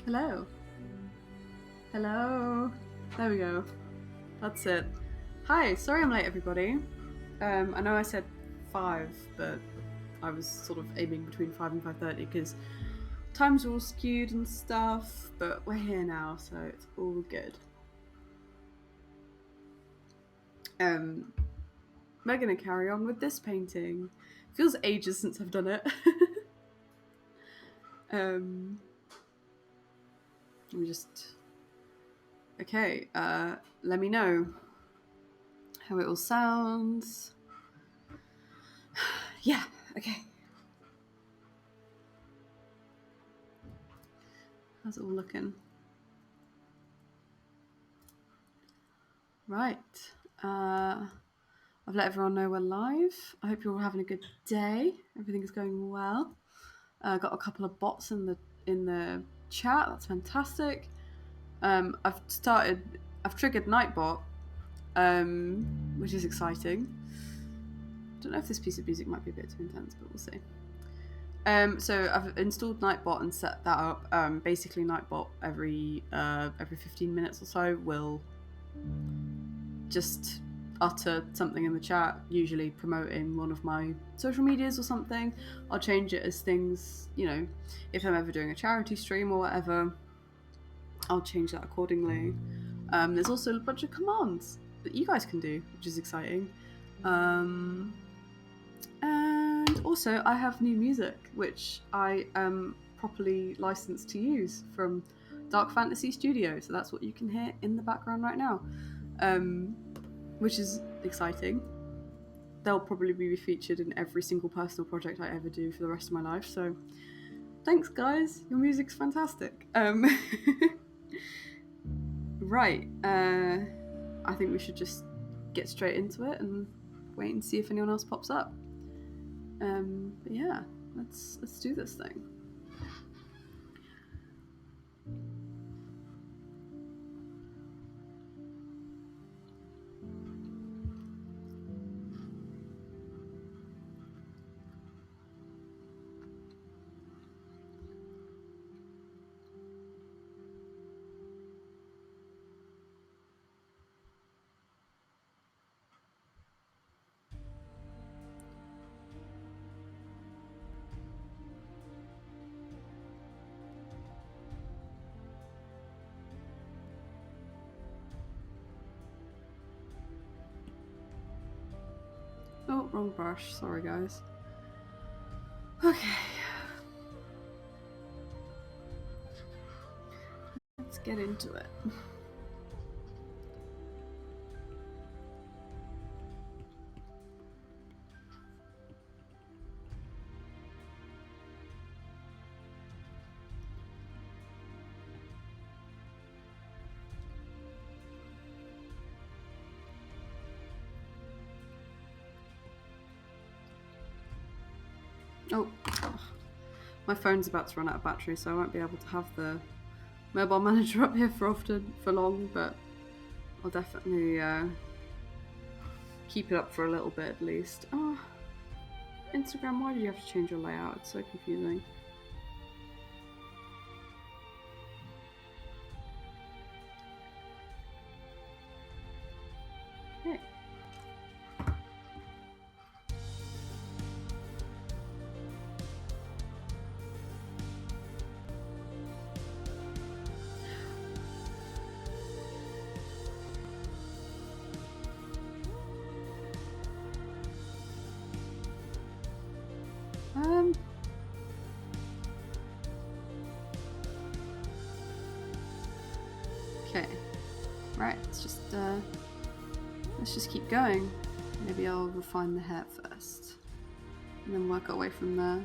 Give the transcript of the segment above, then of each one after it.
Hello. Hello. There we go. That's it. Hi, sorry I'm late, everybody. I know I said 5, but I was sort of aiming between 5 and 5:30 because times are all skewed and stuff, but we're here now, so it's all good. We're gonna carry on with this painting. Feels ages since I've done it. Let me just... Okay, let me know how it all sounds. Yeah, okay. How's it all looking? Right. I've let everyone know we're live. I hope you're all having a good day. Everything's going well. Got a couple of bots in the chat. That's fantastic. I've triggered Nightbot, which is exciting. Don't know if this piece of music might be a bit too intense, but we'll see. So I've installed Nightbot and set that up. Basically, Nightbot every 15 minutes or so will just utter something in the chat, usually promoting one of my social medias or something. I'll change it as things, you know, if I'm ever doing a charity stream or whatever, I'll change that accordingly. There's also a bunch of commands that you guys can do, which is exciting. And also I have new music, which I am properly licensed to use from Dark Fantasy Studio, so that's what you can hear in the background right now. Which is exciting. They'll probably be featured in every single personal project I ever do for the rest of my life, so thanks guys, your music's fantastic. Right, I think we should just get straight into it and wait and see if anyone else pops up. But yeah, let's do this thing. Oh, wrong brush. Sorry, guys. Okay. Let's get into it. Oh, my phone's about to run out of battery, so I won't be able to have the mobile manager up here for long, but I'll definitely keep it up for a little bit at least. Oh, Instagram, why did you have to change your layout? It's so confusing. Okay. Okay. Right, let's just keep going. Maybe I'll refine the hair first, and then work our way from there.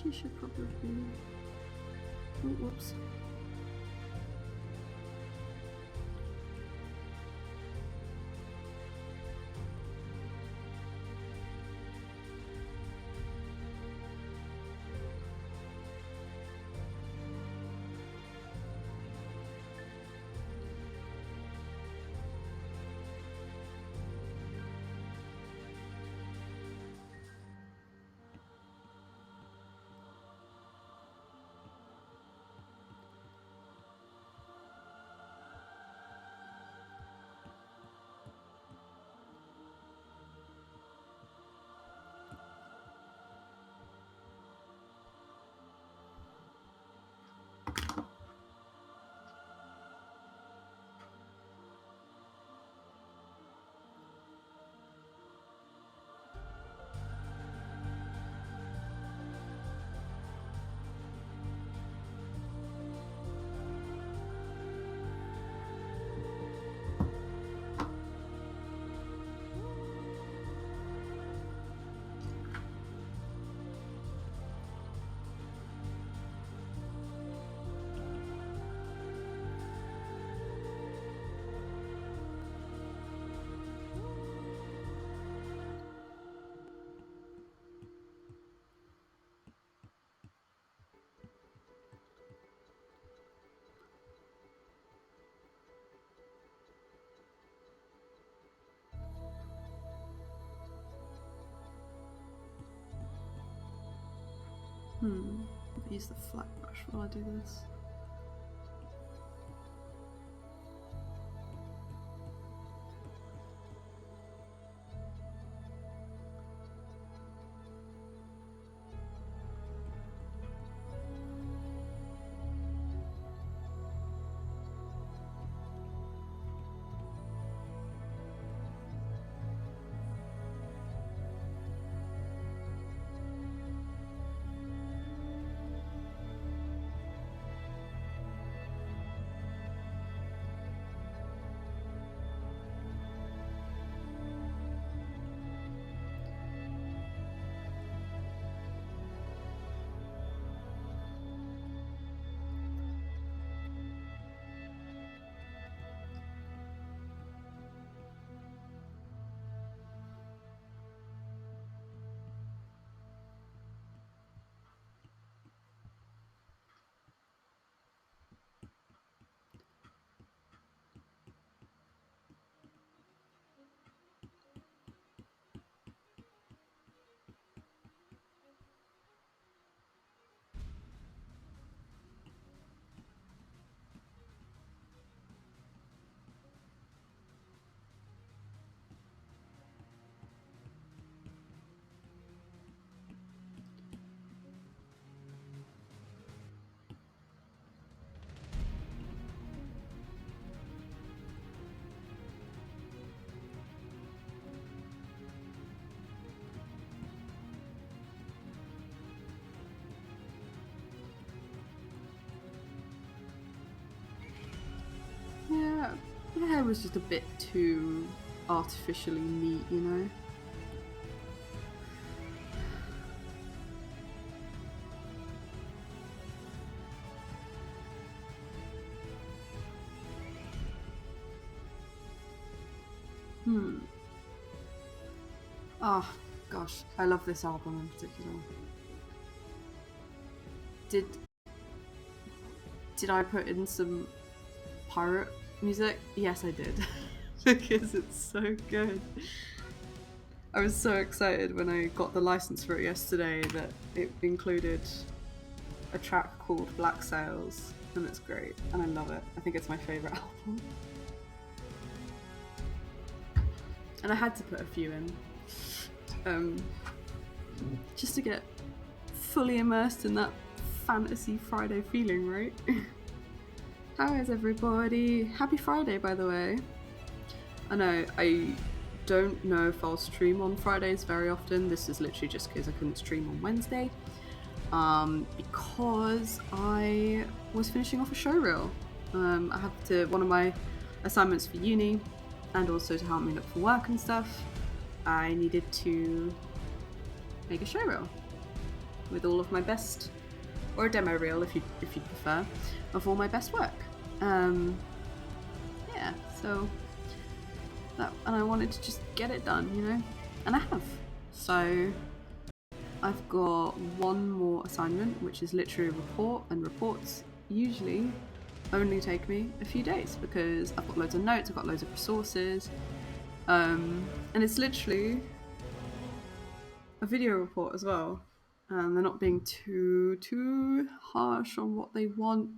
she should probably... Oh, whoops. I'll use the flat brush while I do this. Yeah, the hair was just a bit too artificially neat, you know? Oh, gosh, I love this album in particular. Did I put in some pirate music? Yes, I did. Because it's so good. I was so excited when I got the license for it yesterday that it included a track called Black Sails, and it's great, and I love it. I think it's my favourite album. And I had to put a few in, just to get fully immersed in that fantasy Friday feeling, right? How is everybody? Happy Friday, by the way. I know, I don't know if I'll stream on Fridays very often. This is literally just because I couldn't stream on Wednesday. Because I was finishing off a showreel. I have to, one of my assignments for uni, and also to help me look for work and stuff, I needed to make a showreel. with all of my best, or a demo reel if you prefer, of all my best work. Yeah, so that, and I wanted to just get it done, you know, and I have. So I've got one more assignment, which is literally a report, and reports usually only take me a few days because I've got loads of notes, I've got loads of resources, and it's literally a video report as well, and they're not being too harsh on what they want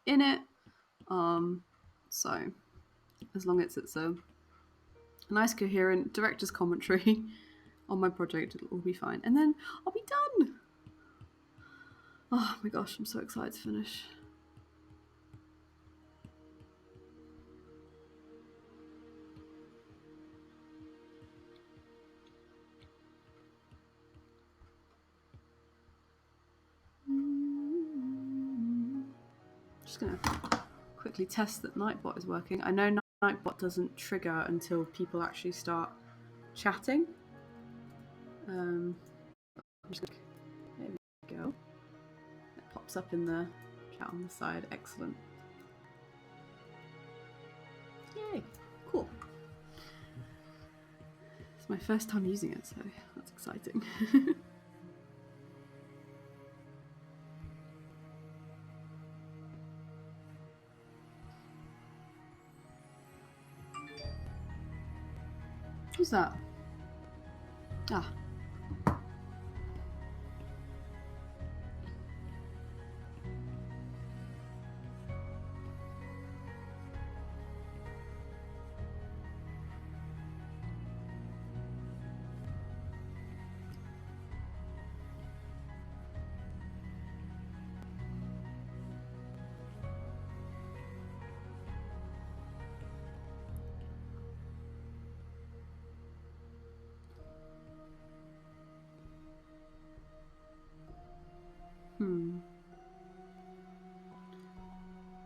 in it, so as long as it's a nice coherent director's commentary on my project, it'll all be fine, and then I'll be done. Oh my gosh, I'm so excited to finish. Just gonna quickly test that Nightbot is working. I know Nightbot doesn't trigger until people actually start chatting. I'm just gonna, there we go. It pops up in the chat on the side. Excellent. Yay! Cool. It's my first time using it, so that's exciting. Who's that? Ah.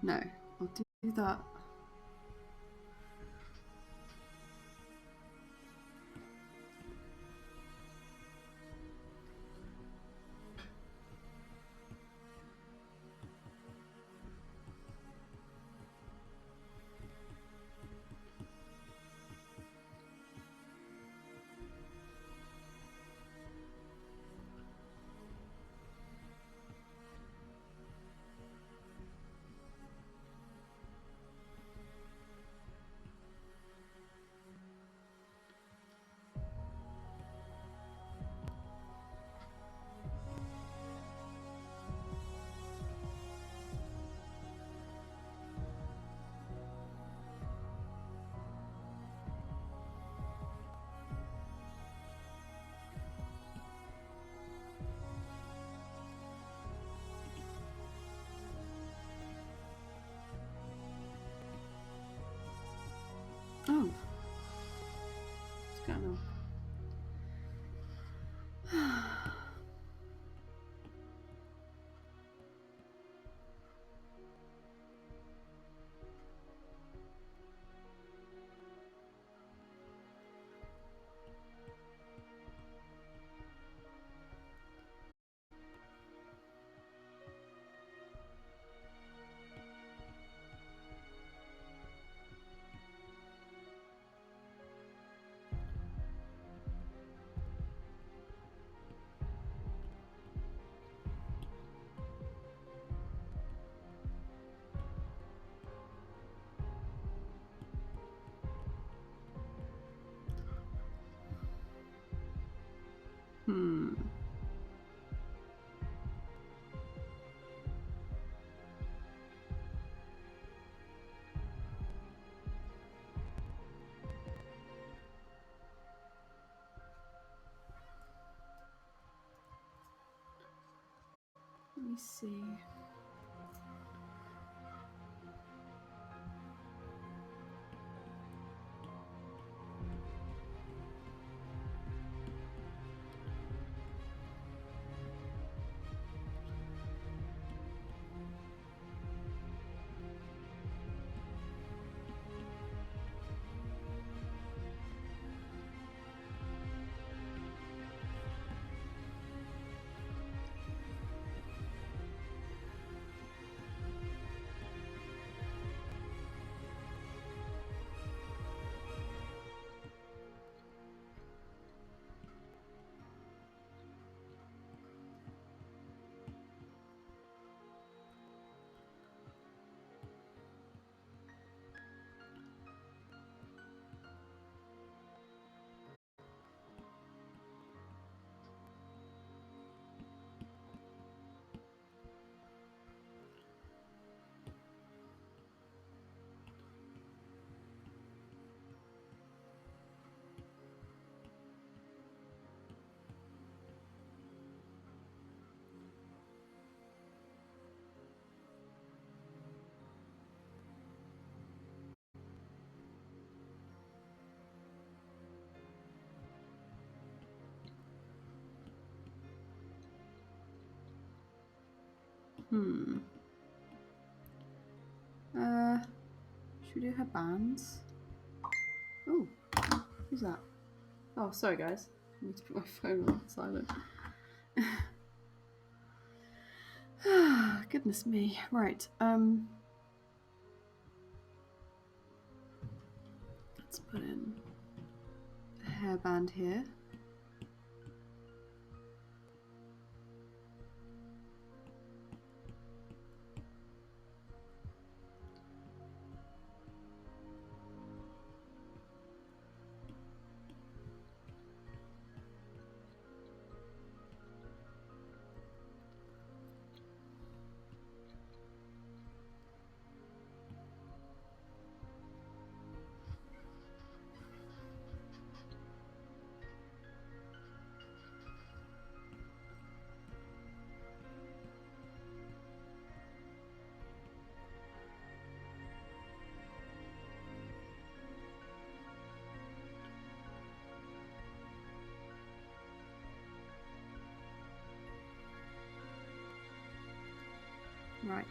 No, I'll do that. Oh. What's going on? Let me see. Should we do her bands? Oh, who's that? Oh, sorry guys. I need to put my phone on silent. Goodness me. Right. Let's put in a hairband here. Right.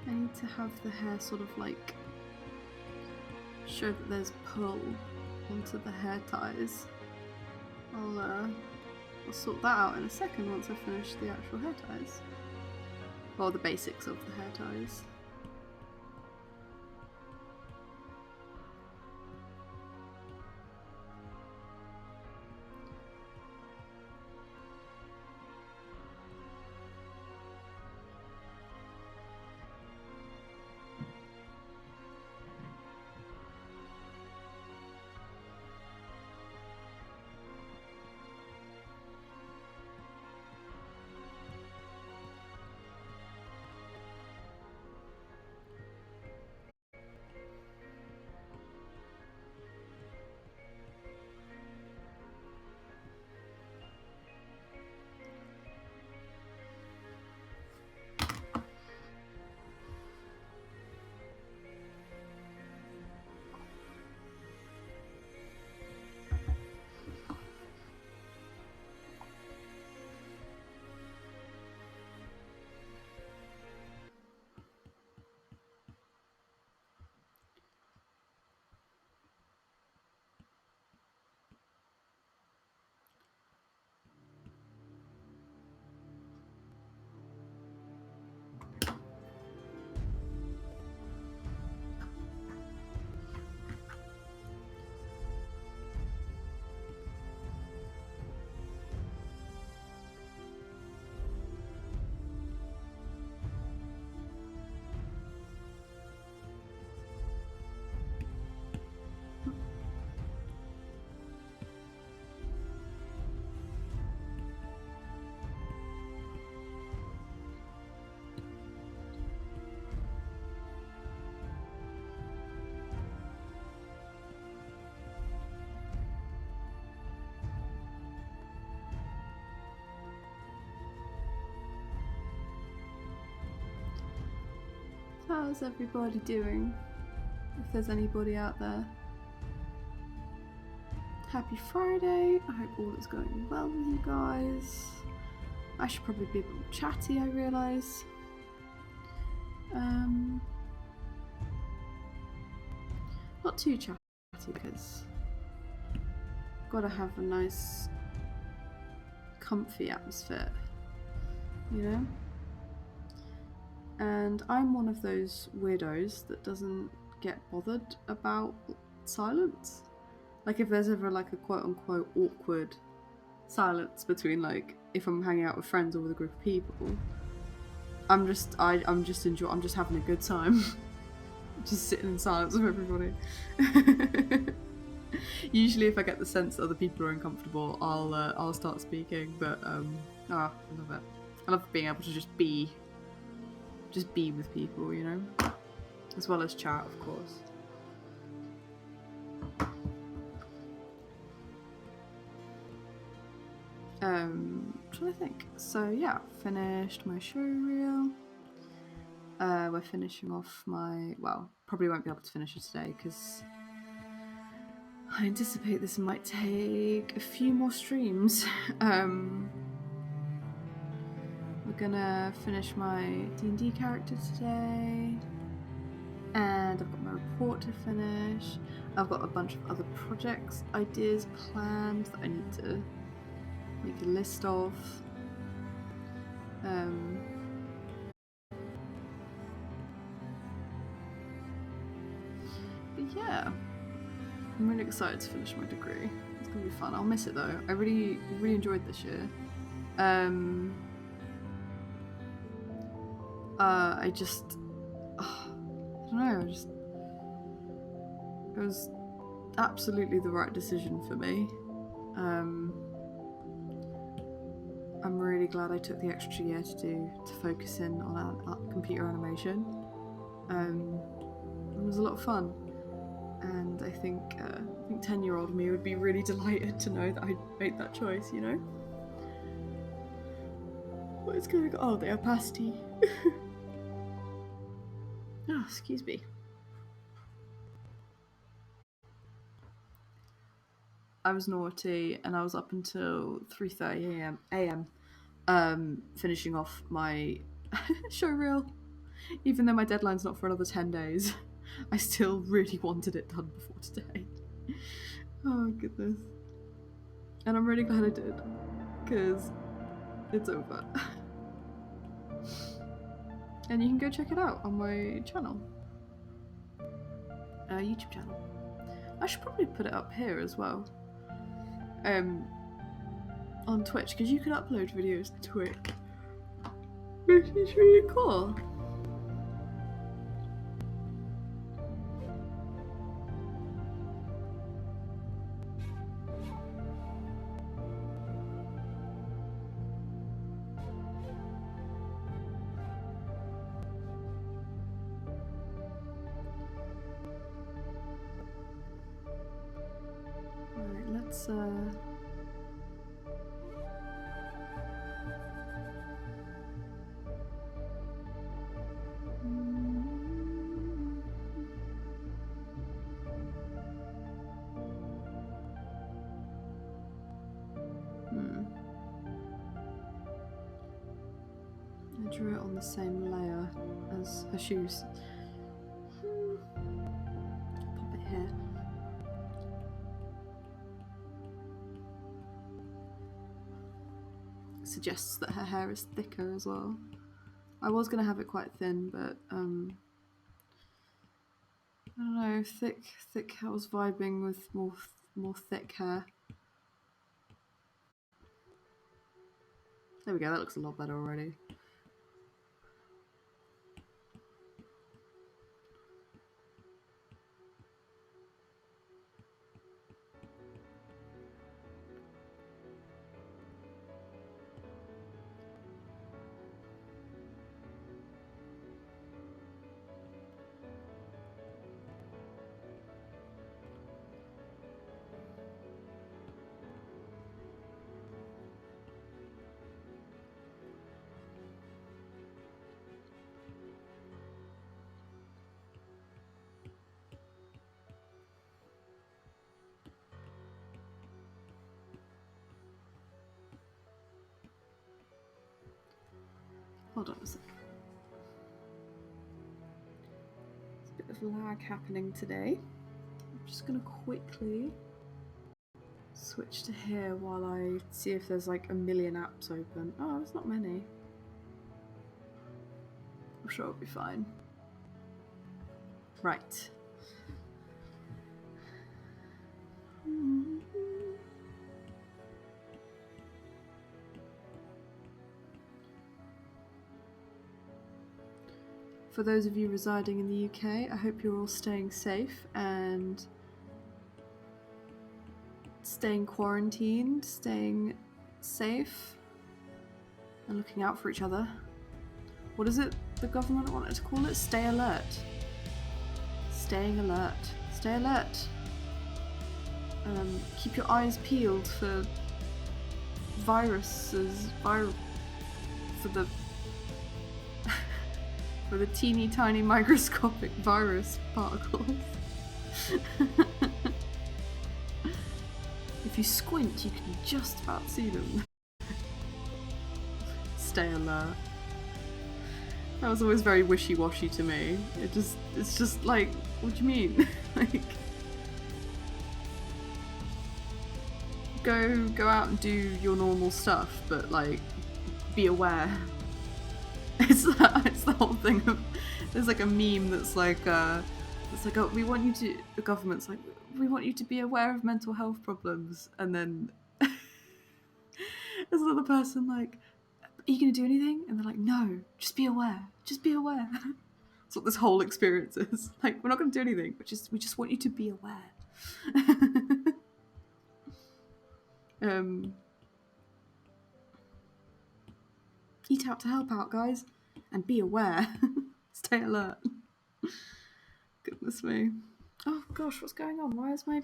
I need to have the hair sort of like show that there's pull onto the hair ties. I'll sort that out in a second once I finish the actual hair ties. Or the basics of the hair ties. How's everybody doing? If there's anybody out there. Happy Friday. I hope all is going well with you guys. I should probably be a bit more chatty, I realise. Not too chatty because gotta have a nice comfy atmosphere, you know? And I'm one of those weirdos that doesn't get bothered about silence. Like if there's ever like a quote unquote awkward silence between like if I'm hanging out with friends or with a group of people, I'm just having a good time. Just sitting in silence with everybody. Usually if I get the sense that other people are uncomfortable, I'll start speaking, but I love it. I love being able to just be with people, you know? As well as chat, of course. I'm trying to think. So yeah, finished my show reel. We're finishing off my, well, probably won't be able to finish it today because I anticipate this might take a few more streams. We're gonna finish my D&D character today, and I've got my report to finish. I've got a bunch of other projects ideas planned that I need to make a list of. But yeah, I'm really excited to finish my degree. It's gonna be fun. I'll miss it though. I really enjoyed this year. I don't know, it was absolutely the right decision for me. I'm really glad I took the extra year to focus in on computer animation. It was a lot of fun, and I think 10-year-old me would be really delighted to know that I made that choice, you know? What is going on? Oh, the opacity. Oh, excuse me. I was naughty and I was up until 3:30 a.m. Finishing off my show reel. Even though my deadline's not for another 10 days, I still really wanted it done before today. Oh goodness. And I'm really glad I did, because it's over. And you can go check it out on my channel. YouTube channel. I should probably put it up here as well. On Twitch, because you can upload videos to Twitch. Which is really cool. Alright, let's I drew it on the same layer as her shoes. Pop it here. Suggests that her hair is thicker as well. I was gonna have it quite thin, but I don't know, thick. I was vibing with more thick hair. There we go. That looks a lot better already. Hold on a sec. There's a bit of lag happening today. I'm just gonna quickly switch to here while I see if there's like a million apps open. Oh, there's not many. I'm sure it'll be fine. Right. For those of you residing in the UK, I hope you're all staying safe and staying quarantined, staying safe, and looking out for each other. What is it the government wanted to call it? Stay alert. Staying alert. Stay alert. Keep your eyes peeled for viruses, for the teeny tiny microscopic virus particles. If you squint, you can just about see them. Stay alert. That was always very wishy-washy to me. It's just like, what do you mean? Like, go out and do your normal stuff, but like, be aware. It's the whole thing of, there's like a meme that's like, oh, we want you to, the government's like, we want you to be aware of mental health problems, and then there's another person like, are you gonna do anything? And they're like, no, just be aware. Just be aware. That's what this whole experience is. Like, we're not gonna do anything, we just want you to be aware. Eat out to help out, guys, and be aware. Stay alert. Goodness me. Oh gosh, what's going on? Why is my...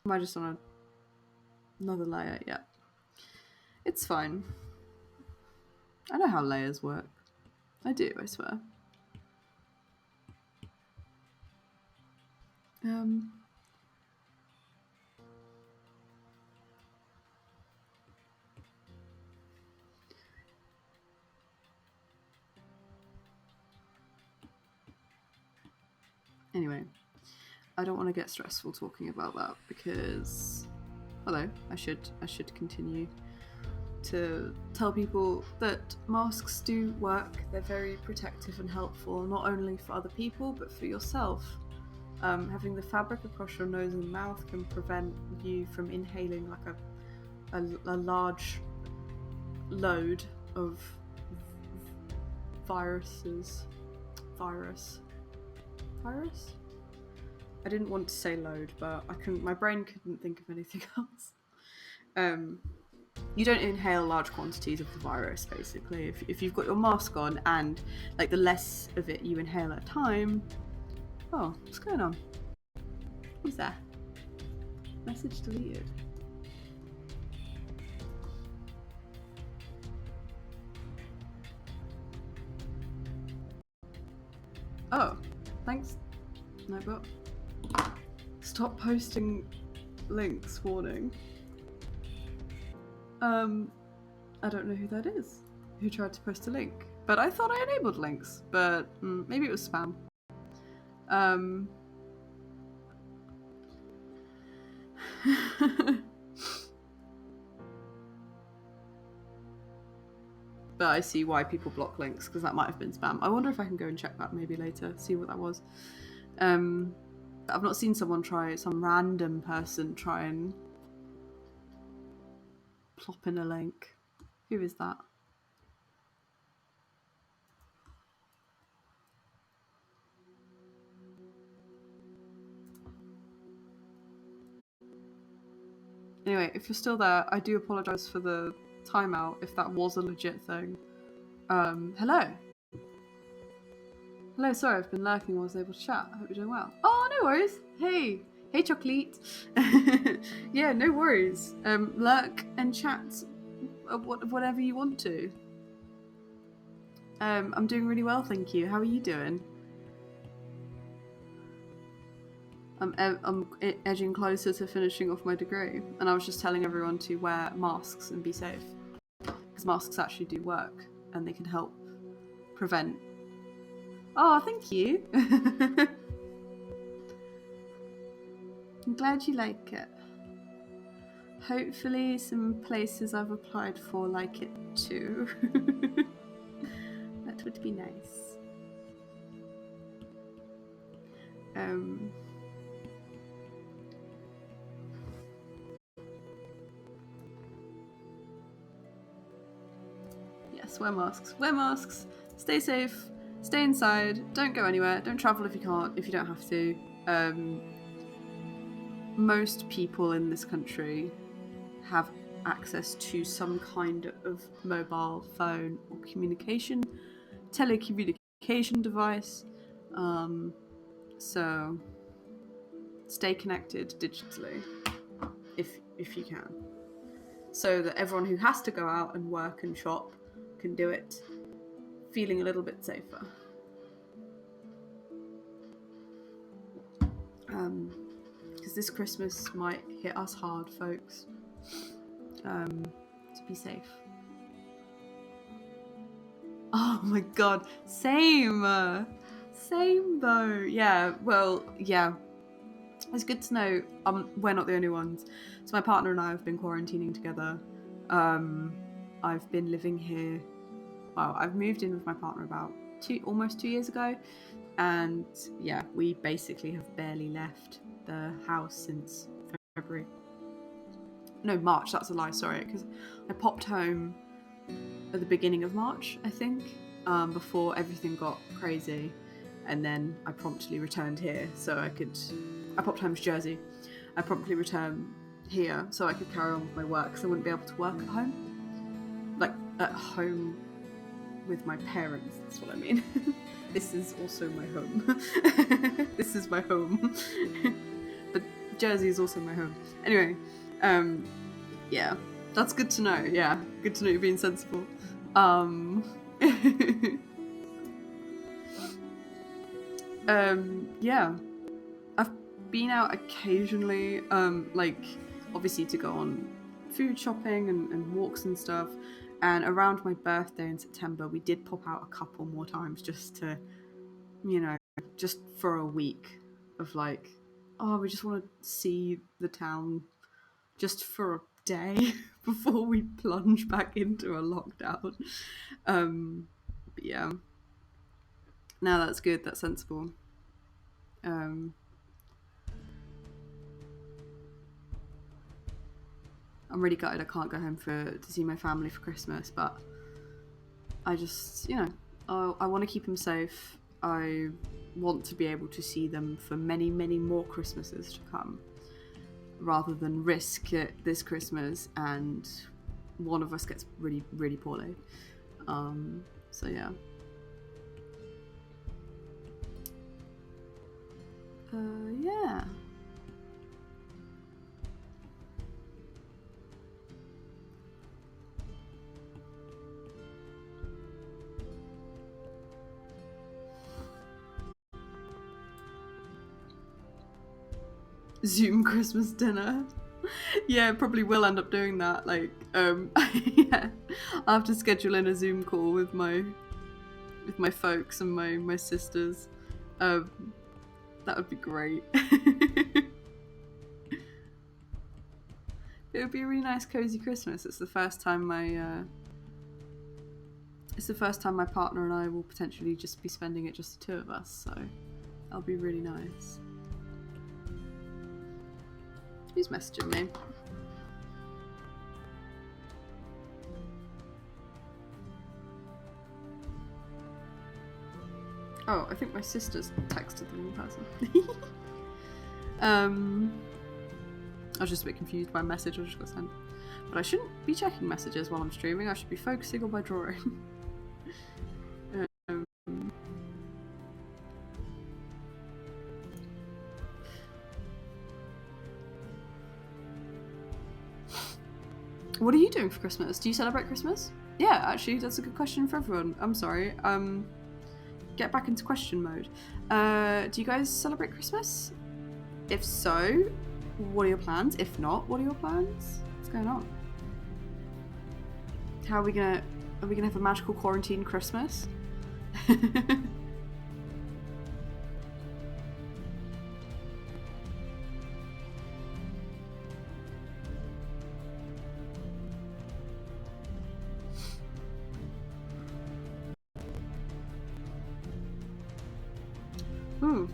Am I just on another layer? Yeah. It's fine. I know how layers work. I do, I swear. Anyway, I don't want to get stressful talking about that because, although I should continue to tell people that masks do work. They're very protective and helpful, not only for other people but for yourself. Having the fabric across your nose and mouth can prevent you from inhaling like a large load of virus? I didn't want to say load, but my brain couldn't think of anything else. You don't inhale large quantities of the virus, basically. If you've got your mask on and like the less of it you inhale at a time. Oh, what's going on? Who's that? Message deleted. Oh, thanks. No, but stop posting links, warning. I don't know who that is who tried to post a link, but I thought I enabled links, but maybe it was spam. But I see why people block links, because that might have been spam. I wonder if I can go and check that maybe later, see what that was. I've not seen some random person try and plop in a link. Who is that? Anyway, if you're still there, I do apologise for the timeout, if that was a legit thing. Hello? Hello, sorry, I've been lurking while I was able to chat. I hope you're doing well. Oh, no worries. Hey, Chocolate. Yeah, no worries. Lurk and chat whatever you want to. I'm doing really well, thank you. How are you doing? I'm edging closer to finishing off my degree, and I was just telling everyone to wear masks and be safe. Because masks actually do work and they can help prevent. Oh, thank you. I'm glad you like it. Hopefully some places I've applied for like it too. That would be nice. Yes, wear masks. Wear masks. Stay safe. Stay inside. Don't go anywhere. Don't travel if you can't, if you don't have to. Most people in this country have access to some kind of mobile phone or telecommunication device. So stay connected digitally if you can, so that everyone who has to go out and work and shop can do it feeling a little bit safer. Because this Christmas might hit us hard, folks. To be safe. Oh my god, same though. Yeah, well, yeah. It's good to know we're not the only ones. So my partner and I have been quarantining together. I've been living here. Well, I've moved in with my partner about almost 2 years ago, and yeah, we basically have barely left the house since February. No, March. That's a lie. Sorry, because I popped home at the beginning of March, I think, before everything got crazy, and then I promptly returned here so I popped home to Jersey. I promptly returned here so I could carry on with my work, because I wouldn't be able to work at home. Like, at home with my parents, that's what I mean. This is also my home. This is my home. But Jersey is also my home. Anyway, yeah, that's good to know. Yeah, good to know you're being sensible. Yeah, I've been out occasionally, like obviously to go on food shopping and walks and stuff. And around my birthday in September, we did pop out a couple more times just to, just for a week of like, oh, we just want to see the town just for a day before we plunge back into a lockdown. But yeah, no, that's good. That's sensible. I'm really gutted I can't go home to see my family for Christmas, but I just, I want to keep them safe. I want to be able to see them for many, many more Christmases to come, rather than risk it this Christmas and one of us gets really, really poorly. So yeah. Yeah. Zoom Christmas dinner. Yeah, probably will end up doing that. Like, yeah, I'll have to schedule in a Zoom call with my folks and my sisters. That would be great. It would be a really nice, cozy Christmas. It's the first time my partner and I will potentially just be spending it just the two of us. So that'll be really nice. Who's messaging me? Oh, I think my sister's texted the wrong person. I was just a bit confused by a message I just got sent. But I shouldn't be checking messages while I'm streaming. I should be focusing on my drawing. What are you doing for Christmas? Do you celebrate Christmas? Yeah, actually, that's a good question for everyone. I'm sorry. Get back into question mode. Do you guys celebrate Christmas? If so, what are your plans? If not, what are your plans? What's going on? How are we gonna have a magical quarantine Christmas? Ooh.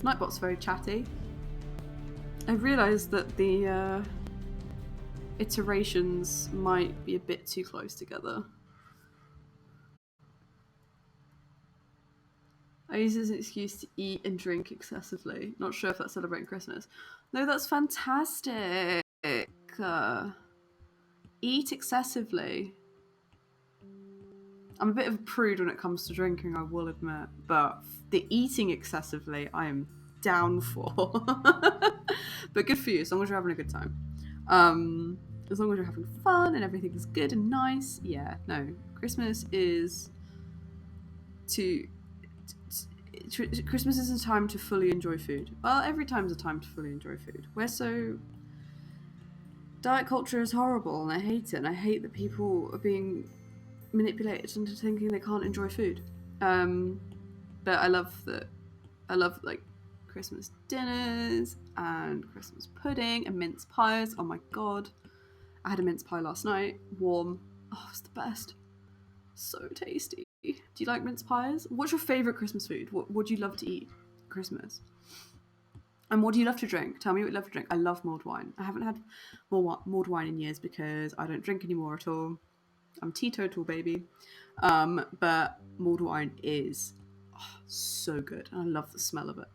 Nightbot's very chatty. I realised that the iterations might be a bit too close together. I use it as an excuse to eat and drink excessively. Not sure if that's celebrating Christmas. No, that's fantastic. Eat excessively. I'm a bit of a prude when it comes to drinking, I will admit, but the eating excessively, I am down for. But good for you, as long as you're having a good time. As long as you're having fun and everything's good and nice. Yeah, no. Christmas is Christmas is a time to fully enjoy food. Well, every time's a time to fully enjoy food. Diet culture is horrible, and I hate it. And I hate that people are being manipulated into thinking they can't enjoy food. But I love like Christmas dinners and Christmas pudding and mince pies. Oh my god, I had a mince pie last night, warm. Oh, it's the best. So tasty. Do you like mince pies? What's your favourite Christmas food? What do you love to eat at Christmas? And what do you love to drink? Tell me what you love to drink. I love mulled wine. I haven't had mulled wine in years because I don't drink anymore at all. I'm teetotal, baby. But mulled wine is so good. And I love the smell of it.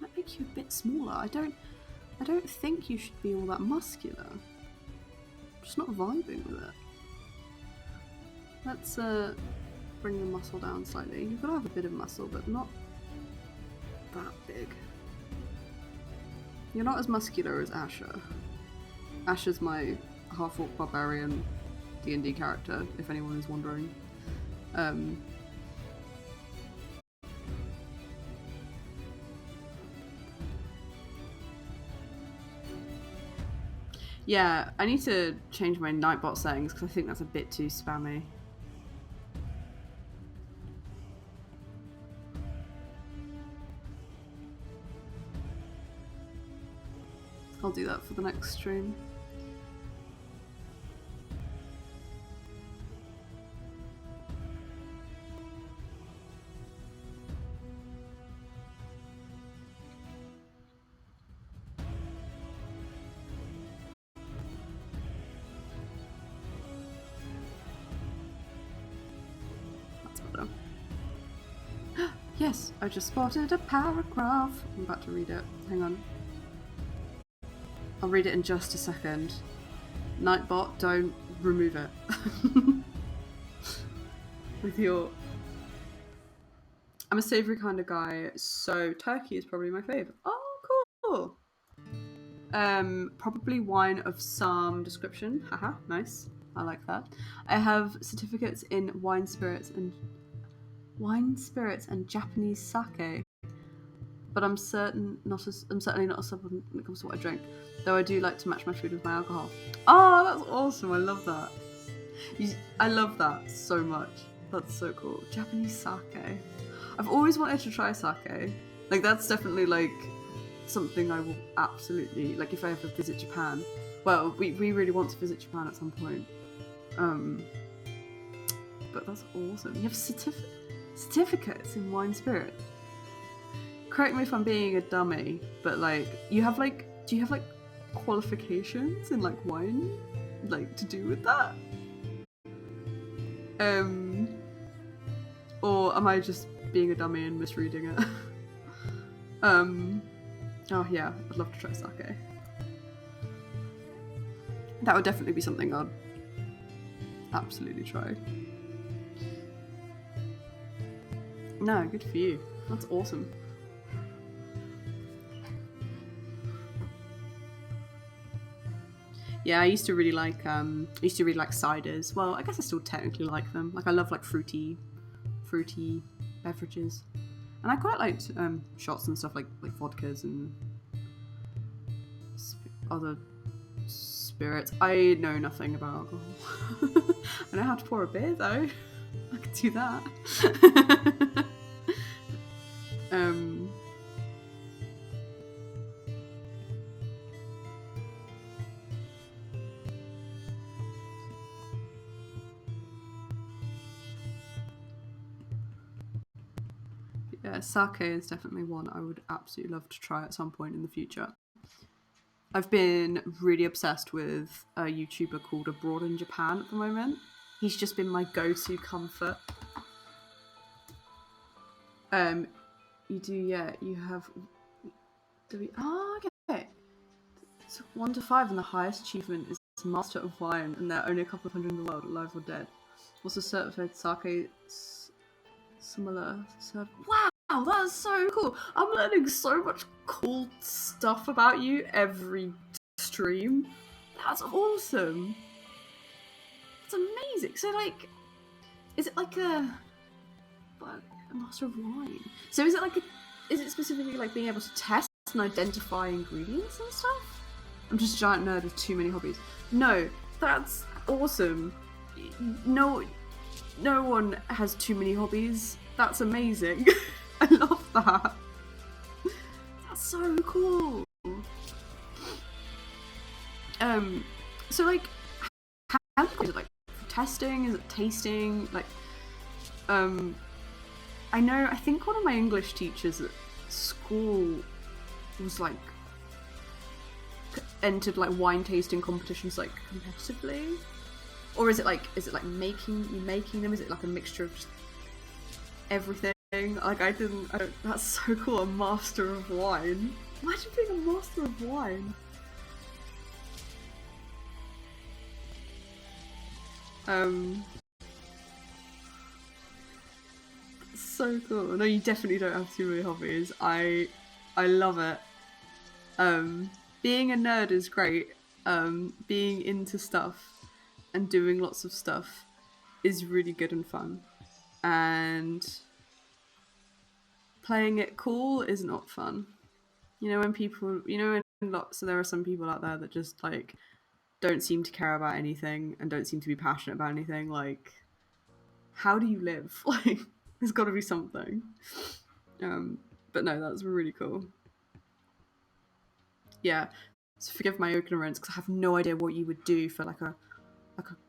Might make you a bit smaller. I don't think you should be all that muscular. I'm just not vibing with it. Let's bring the muscle down slightly. You've got to have a bit of muscle, but not that big. You're not as muscular as Asher. Asher's my half-orc barbarian D&D character, if anyone is wondering. Yeah, I need to change my Nightbot settings because I think that's a bit too spammy. I'll do that for the next stream. That's better. Yes, I just spotted a paragraph. I'm about to read it. Hang on. I'll read it in just a second. Nightbot, don't remove it. With your... I'm a savoury kind of guy, so turkey is probably my fave. Oh, cool! Probably wine of some description. Haha, nice. I like that. I have certificates in wine spirits and Japanese sake. But I'm certainly not a sub when it comes to what I drink, though I do like to match my food with my alcohol. Oh, that's awesome! I love that. I love that so much. That's so cool. Japanese sake. I've always wanted to try sake. Like, that's definitely like something I will absolutely, like, if I ever visit Japan. Well, we really want to visit Japan at some point. But that's awesome. You have certificates in wine spirit. Correct me if I'm being a dummy, but like, you have like, do you have like qualifications in like wine, like to do with that? Or am I just being a dummy and misreading it? Oh yeah, I'd love to try sake. That would definitely be something I'd absolutely try. No, good for you. That's awesome. Yeah, I used to really like ciders. Well, I guess I still technically like them. Like, I love like fruity beverages, and I quite liked shots and stuff like vodkas and other spirits. I know nothing about alcohol. I know how to pour a beer though. I could do that. Yeah, sake is definitely one I would absolutely love to try at some point in the future. I've been really obsessed with a YouTuber called Abroad in Japan at the moment. He's just been my go-to comfort. You do, yeah. You have. Okay. It's 1 to 5, and the highest achievement is Master of Wine, and there are only a couple of hundred in the world, alive or dead. Also certified sake similar. Wow, that's so cool! I'm learning so much cool stuff about you every stream. That's awesome. It's amazing. So, like, is it like a Master of Wine? So is it specifically like being able to test and identify ingredients and stuff? I'm just a giant nerd with too many hobbies. No, that's awesome. No one has too many hobbies. That's amazing. I love that. That's so cool. So like, how is it like testing? Is it tasting? Like, I think one of my English teachers at school was like entered like wine tasting competitions like competitively, or is it like making them? Is it like a mixture of just everything? Like I don't. That's so cool. A master of wine. Imagine being a master of wine. So cool. No, you definitely don't have too many hobbies. I love it. Being a nerd is great. Being into stuff and doing lots of stuff is really good and fun. And playing it cool is not fun. You know, when people, so there are some people out there that just like don't seem to care about anything and don't seem to be passionate about anything. Like, how do you live? Like, there's got to be something. But no, that's really cool. Yeah, so forgive my ignorance because I have no idea what you would do for like a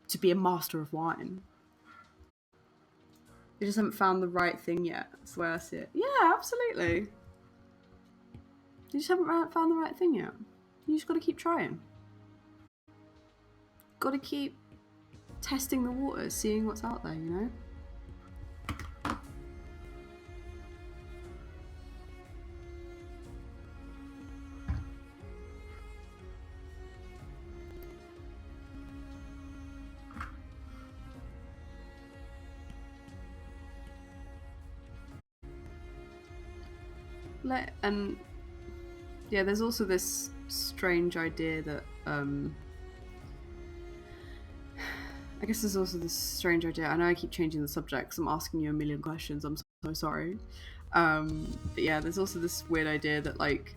to be a master of wine. You just haven't found the right thing yet. That's the way I see it. Yeah, absolutely. You just haven't found the right thing yet. You just got to keep trying. Got to keep testing the waters, seeing what's out there, you know? And yeah, there's also this strange idea that I guess there's also this strange idea. I know I keep changing the subjects. I'm asking you a million questions. I'm so sorry. But yeah, there's also this weird idea that like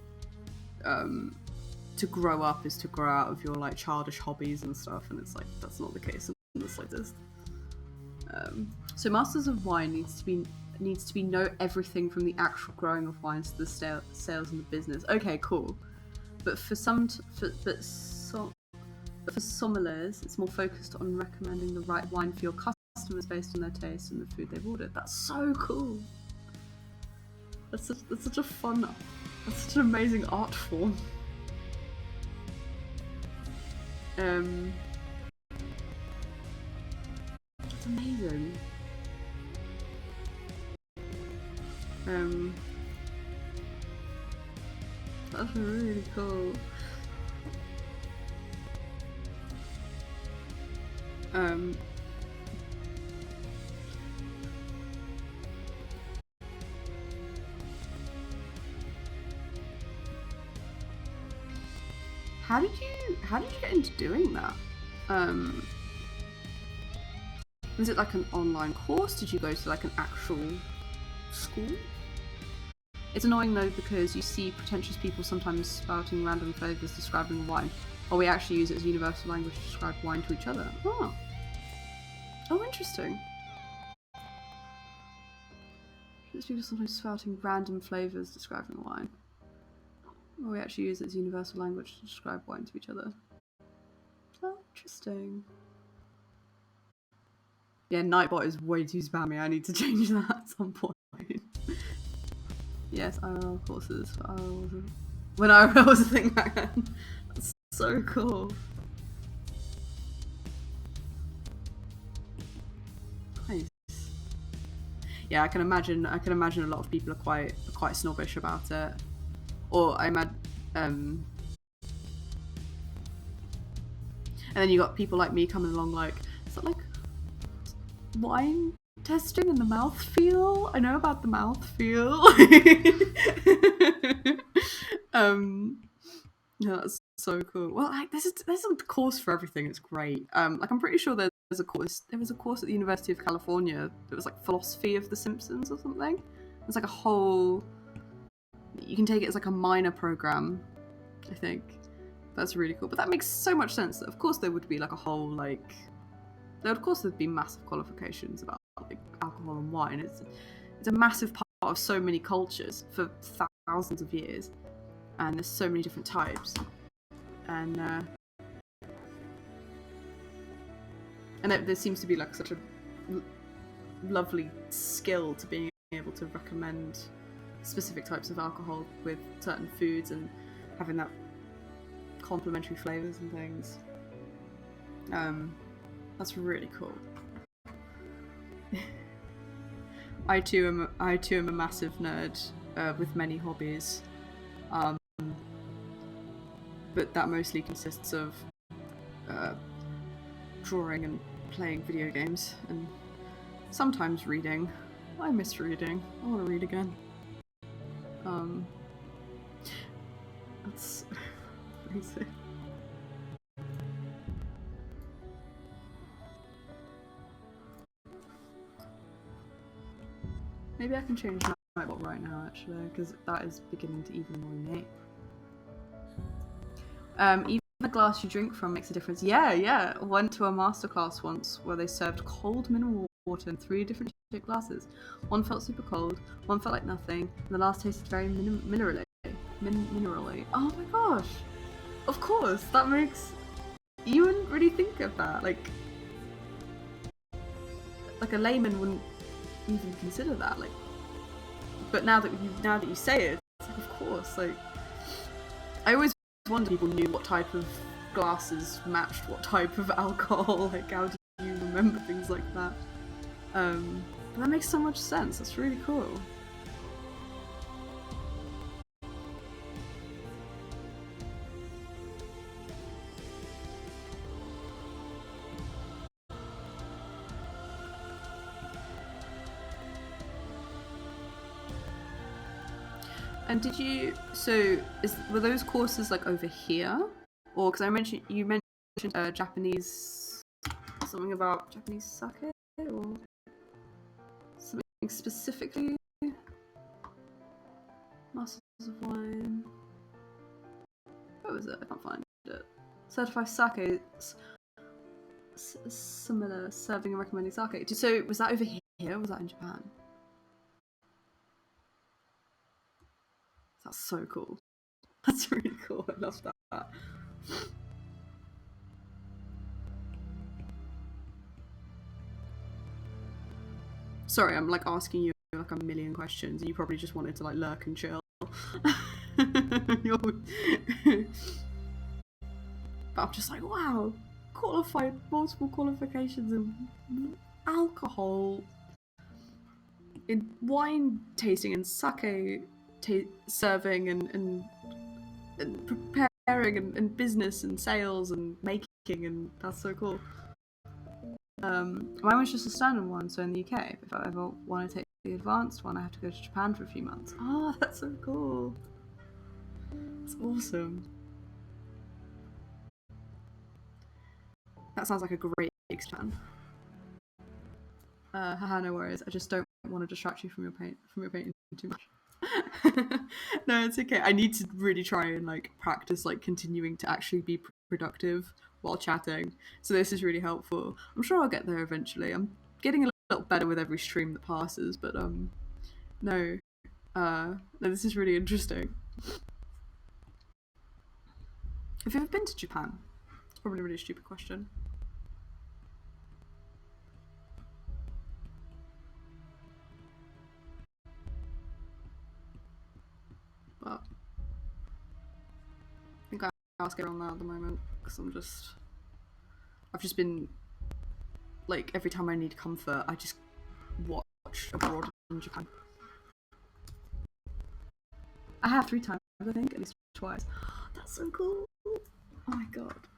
to grow up is to grow out of your like childish hobbies and stuff, and it's like that's not the case in the slightest. So Masters of Wine needs to be needs to be know everything from the actual growing of wines to the sales and the business. Okay, cool. But for sommeliers, it's more focused on recommending the right wine for your customers based on their taste and the food they've ordered. That's so cool. That's such a fun, that's such an amazing art form. That's amazing. That's really cool. How did you get into doing that? Was it like an online course? Did you go to like an actual school? It's annoying though because you see pretentious people sometimes spouting random flavours describing wine, while we actually use it as universal language to describe wine to each other. Oh, interesting. There's people sometimes spouting random flavours describing wine, while we actually use it as universal language to describe wine to each other. Oh, interesting. Yeah, Nightbot is way too spammy. I need to change that at some point. Yes, IRL courses for IRL. When IRL was a thing back then. That's so cool. Nice. Yeah, I can imagine a lot of people are quite snobbish about it. Or I imagine and then you got people like me coming along like, is that like wine testing and the mouthfeel? I know about the mouthfeel. Yeah, that's so cool. Well, like there's a course for everything. It's great. Like I'm pretty sure there was a course at the University of California that was like philosophy of The Simpsons or something. It's like a whole. You can take it as like a minor program, I think. That's really cool. But that makes so much sense. Of course, there would be like a whole like. Of course, there'd be massive qualifications about like alcohol and wine. It's a massive part of so many cultures for thousands of years, and there's so many different types, and there seems to be like such a lovely skill to being able to recommend specific types of alcohol with certain foods and having that complementary flavors and things. That's really cool. I too am a massive nerd with many hobbies, but that mostly consists of drawing and playing video games and sometimes reading. I miss reading. I want to read again. That's crazy. Maybe I can change my bot right now, actually, because that is beginning to even annoy me. Even the glass you drink from makes a difference. Yeah. I went to a masterclass once where they served cold mineral water in 3 different shaped glasses. One felt super cold, one felt like nothing, and the last tasted very minerally. Oh my gosh! Of course, that makes... You wouldn't really think of that. Like a layman wouldn't even consider that. Like, but now that you say it, it's like, of course. Like, I always wondered if people knew what type of glasses matched what type of alcohol. Like, how do you remember things like that? But that makes so much sense. That's really cool. And did you? So, were those courses like over here, or because you mentioned Japanese, something about Japanese sake, or something specifically? Masters of Wine. What was it? I can't find it. Certified sake. Similar serving and recommending sake. So was that over here or was that in Japan? That's so cool. That's really cool. I love that. Sorry, I'm like asking you like a million questions, and you probably just wanted to like lurk and chill. But I'm just like, wow, qualified, multiple qualifications in alcohol, in wine tasting and sake serving and preparing and business and sales and making, and that's so cool. Mine was just a standard one, so in the UK, if I ever want to take the advanced one, I have to go to Japan for a few months. Oh, that's so cool. That's awesome. That sounds like a great exam. Haha, no worries. I just don't want to distract you from your painting too much. No, it's okay. I need to really try and like practice like continuing to actually be productive while chatting. So this is really helpful. I'm sure I'll get there eventually. I'm getting a little better with every stream that passes, but no, this is really interesting. Have you ever been to Japan? It's probably a really stupid question. But I think I ask everyone that at the moment because I've just been like every time I need comfort, I just watch abroad in Japan. I have 3 times, I think, at least twice. That's so cool. Oh my god.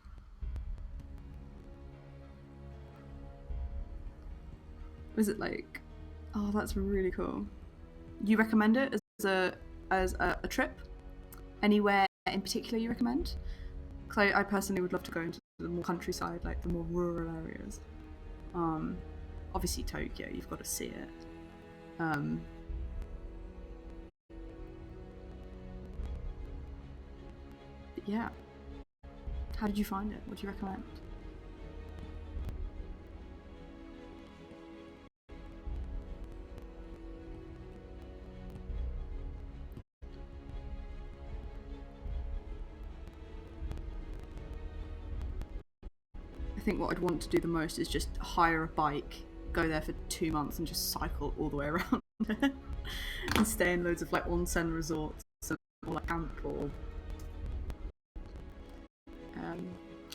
Was it like? Oh, that's really cool. You recommend it as a trip? Anywhere in particular you recommend? Because I personally would love to go into the more countryside, like the more rural areas. Obviously Tokyo, you've got to see it. But yeah. How did you find it? What do you recommend? I think what I'd want to do the most is just hire a bike, go there for 2 months and just cycle all the way around there. And stay in loads of like onsen resorts or like camp or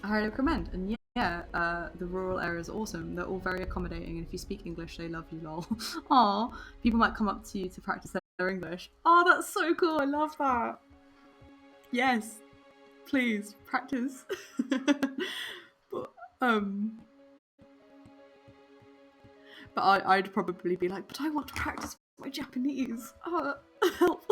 I highly recommend. And yeah, the rural areas are awesome. They're all very accommodating, and if you speak English, they love you. Lol. Aw, people might come up to you to practice their English. Oh, that's so cool. I love that. Yes, please practice. but I'd probably be like, but I want to practice my Japanese. Help.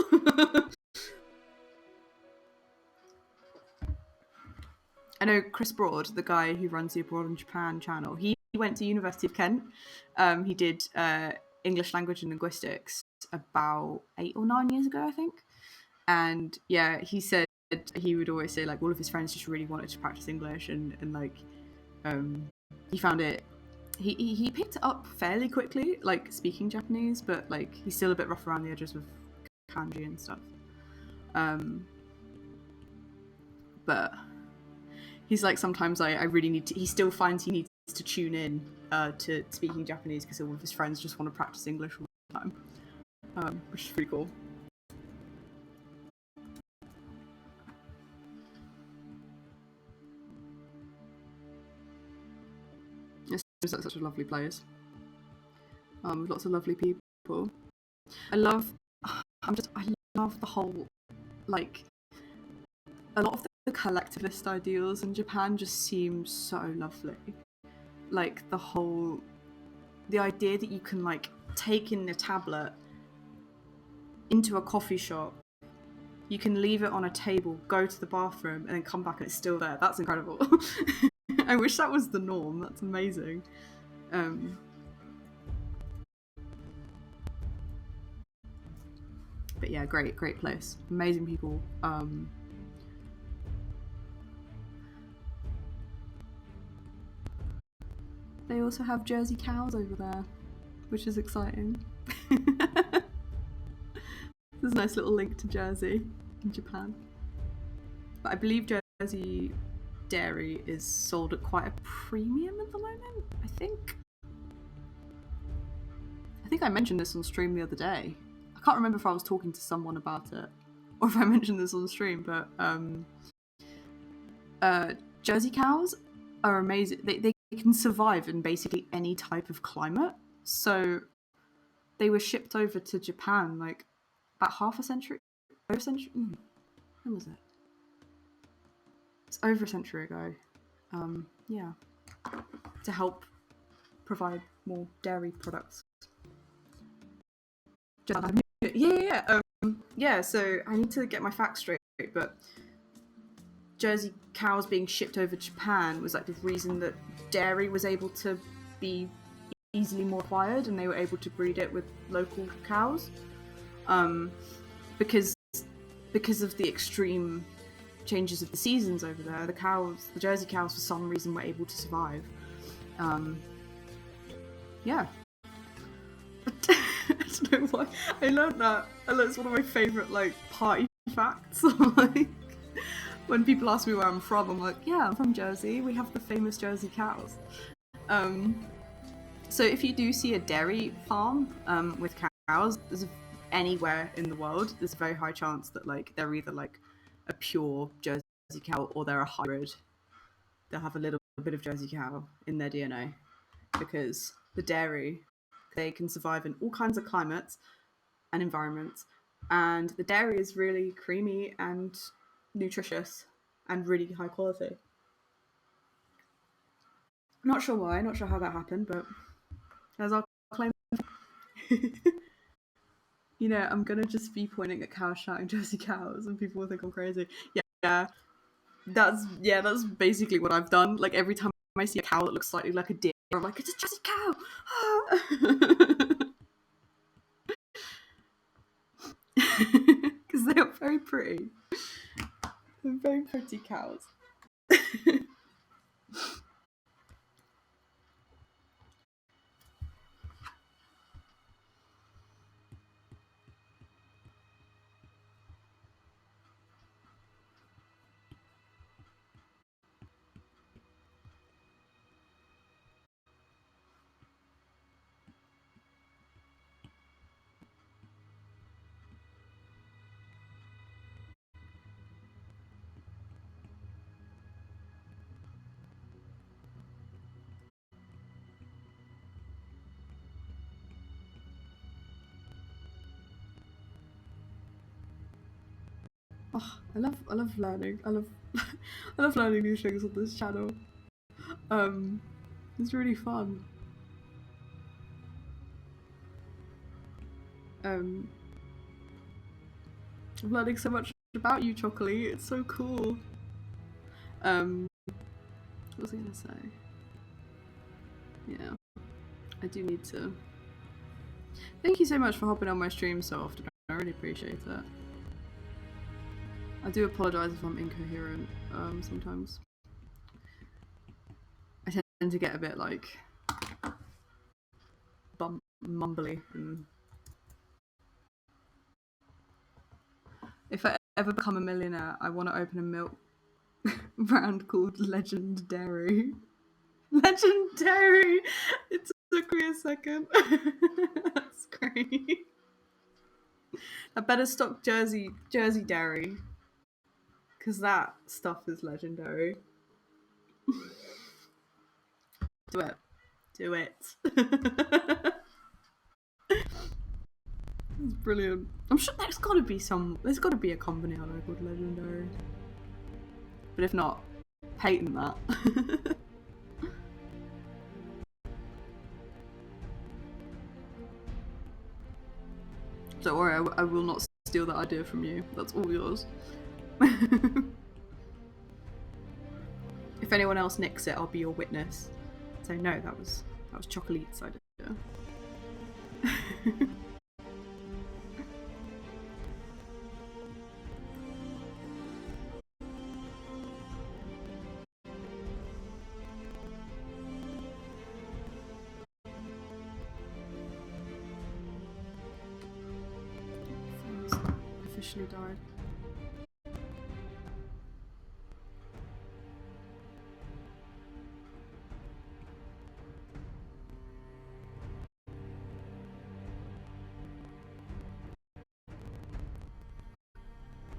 I know Chris Broad, the guy who runs the Abroad in Japan channel, he went to University of Kent. He did English language and linguistics about 8 or 9 years ago, I think. And yeah, he said he would always say like all of his friends just really wanted to practice English and like he found it he picked it up fairly quickly, like speaking Japanese, but like he's still a bit rough around the edges with kanji and stuff. But he's like, sometimes I really need to. He still finds he needs to tune in to speaking Japanese because all of his friends just want to practice English all the time, which is pretty cool. It's like such a lovely place. With lots of lovely people. I love the whole, like, a lot of the collectivist ideals in Japan just seem so lovely. Like the idea that you can like take in a tablet into a coffee shop, you can leave it on a table, go to the bathroom, and then come back and it's still there. That's incredible. I wish that was the norm. That's amazing. But yeah, great place. Amazing people. They also have Jersey cows over there, which is exciting. There's a nice little link to Jersey in Japan. But I believe Jersey dairy is sold at quite a premium at the moment, I think. I think I mentioned this on stream the other day. I can't remember if I was talking to someone about it or if I mentioned this on stream, but Jersey cows are amazing. They can survive in basically any type of climate. So they were shipped over to Japan like about over a century. When was it? It's over a century ago. Yeah, to help provide more dairy products. Yeah. So I need to get my facts straight, but Jersey cows being shipped over to Japan was like the reason that dairy was able to be easily more acquired, and they were able to breed it with local cows, because of the extreme changes of the seasons over there. The Jersey cows, for some reason, were able to survive. Yeah. I don't know why. I learned that. It's one of my favourite like party facts. Like, when people ask me where I'm from, I'm like, yeah, I'm from Jersey. We have the famous Jersey cows. So if you do see a dairy farm with cows, anywhere in the world, there's a very high chance that like they're either like a pure Jersey cow or they're a hybrid. They'll have a little bit of Jersey cow in their DNA, because the dairy, they can survive in all kinds of climates and environments, and the dairy is really creamy and nutritious and really high quality. Not sure why, not sure how that happened, but that's our claim. You know, I'm gonna just be pointing at cows shouting Jersey cows and people will think I'm crazy. Yeah. That's basically what I've done. Like, every time I see a cow that looks slightly like a deer, I'm like, it's a Jersey cow! Because they are very pretty. They're very pretty cows. Oh, I love learning. I love learning new things on this channel. It's really fun. I'm learning so much about you, Chocolate. It's so cool. What was I gonna say? Yeah, I do need to. Thank you so much for hopping on my stream so often. I really appreciate it. I do apologise if I'm incoherent sometimes. I tend to get a bit like mumbly. And if I ever become a millionaire, I want to open a milk brand called Legend Dairy. Legend Dairy! It took me a second. That's great. I better stock Jersey Dairy, because that stuff is legendary. Do it. It's brilliant. I'm sure there's got to be a company out there called Legendary. But if not, patent that. Don't worry, I will not steal that idea from you. That's all yours. If anyone else nicks it, I'll be your witness. So no, that was Chocolate's idea. officially died.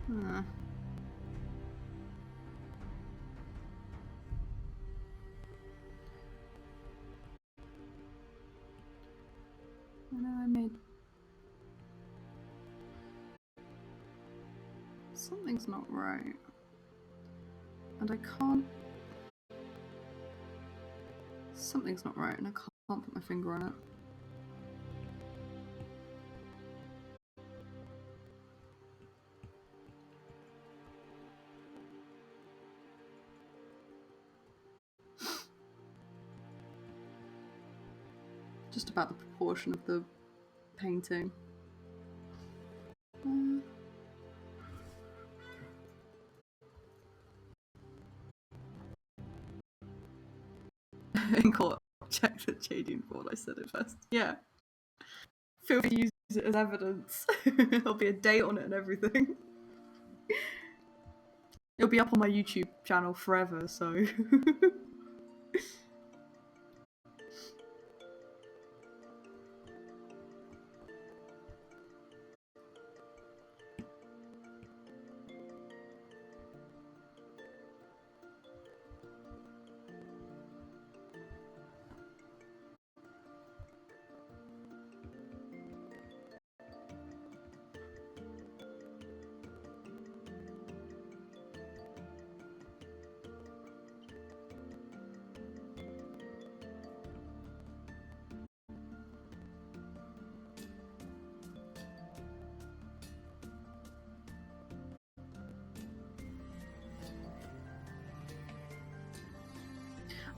Hmm. I know I made... Something's not right. And I can't... Something's not right and I can't put my finger on it. Just about the proportion of the painting. In court, check that Jadine thought I said it first. Yeah. Feel free to use it as evidence. There'll be a date on it and everything. It'll be up on my YouTube channel forever, so...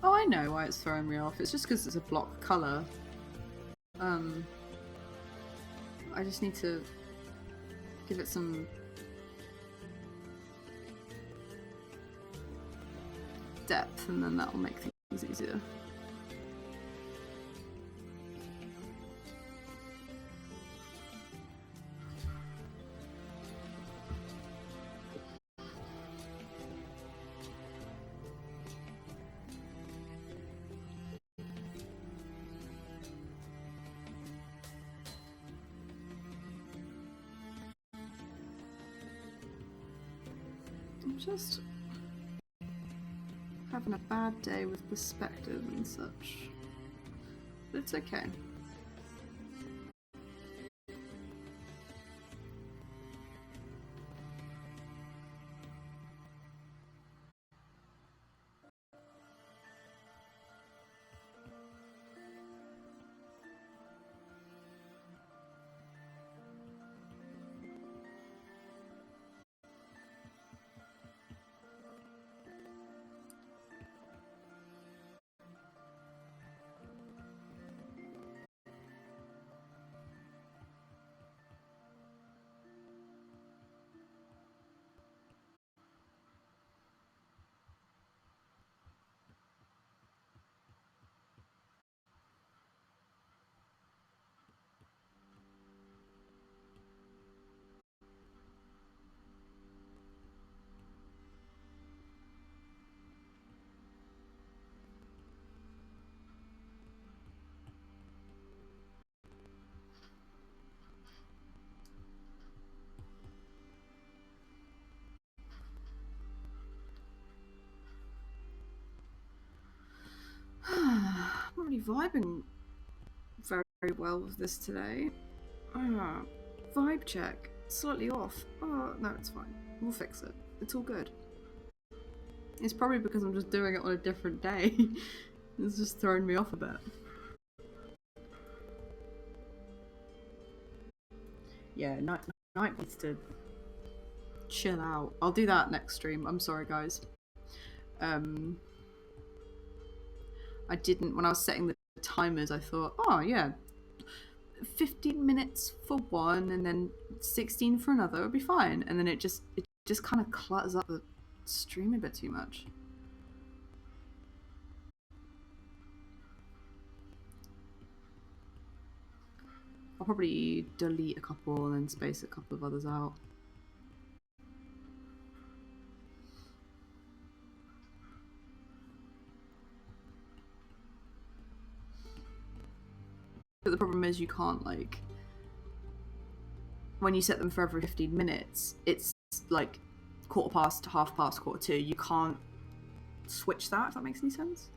Oh, I know why it's throwing me off. It's just because it's a block colour. I just need to give it some depth and then that will make things easier. I'm just having a bad day with perspective and such. But it's okay. I'm not really vibing very well with this today. Vibe check. Slightly off. Oh, no, it's fine. We'll fix it. It's all good. It's probably because I'm just doing it on a different day. It's just throwing me off a bit. Yeah, night needs to chill out. I'll do that next stream. I'm sorry, guys. I didn't, when I was setting the timers, I thought, oh yeah, 15 minutes for one and then 16 for another would be fine. And then it just kind of clutters up the stream a bit too much. I'll probably delete a couple and then space a couple of others out. timers, you can't like, when you set them for every 15 minutes, it's like quarter past, half past, quarter to. You can't switch that, if that makes any sense.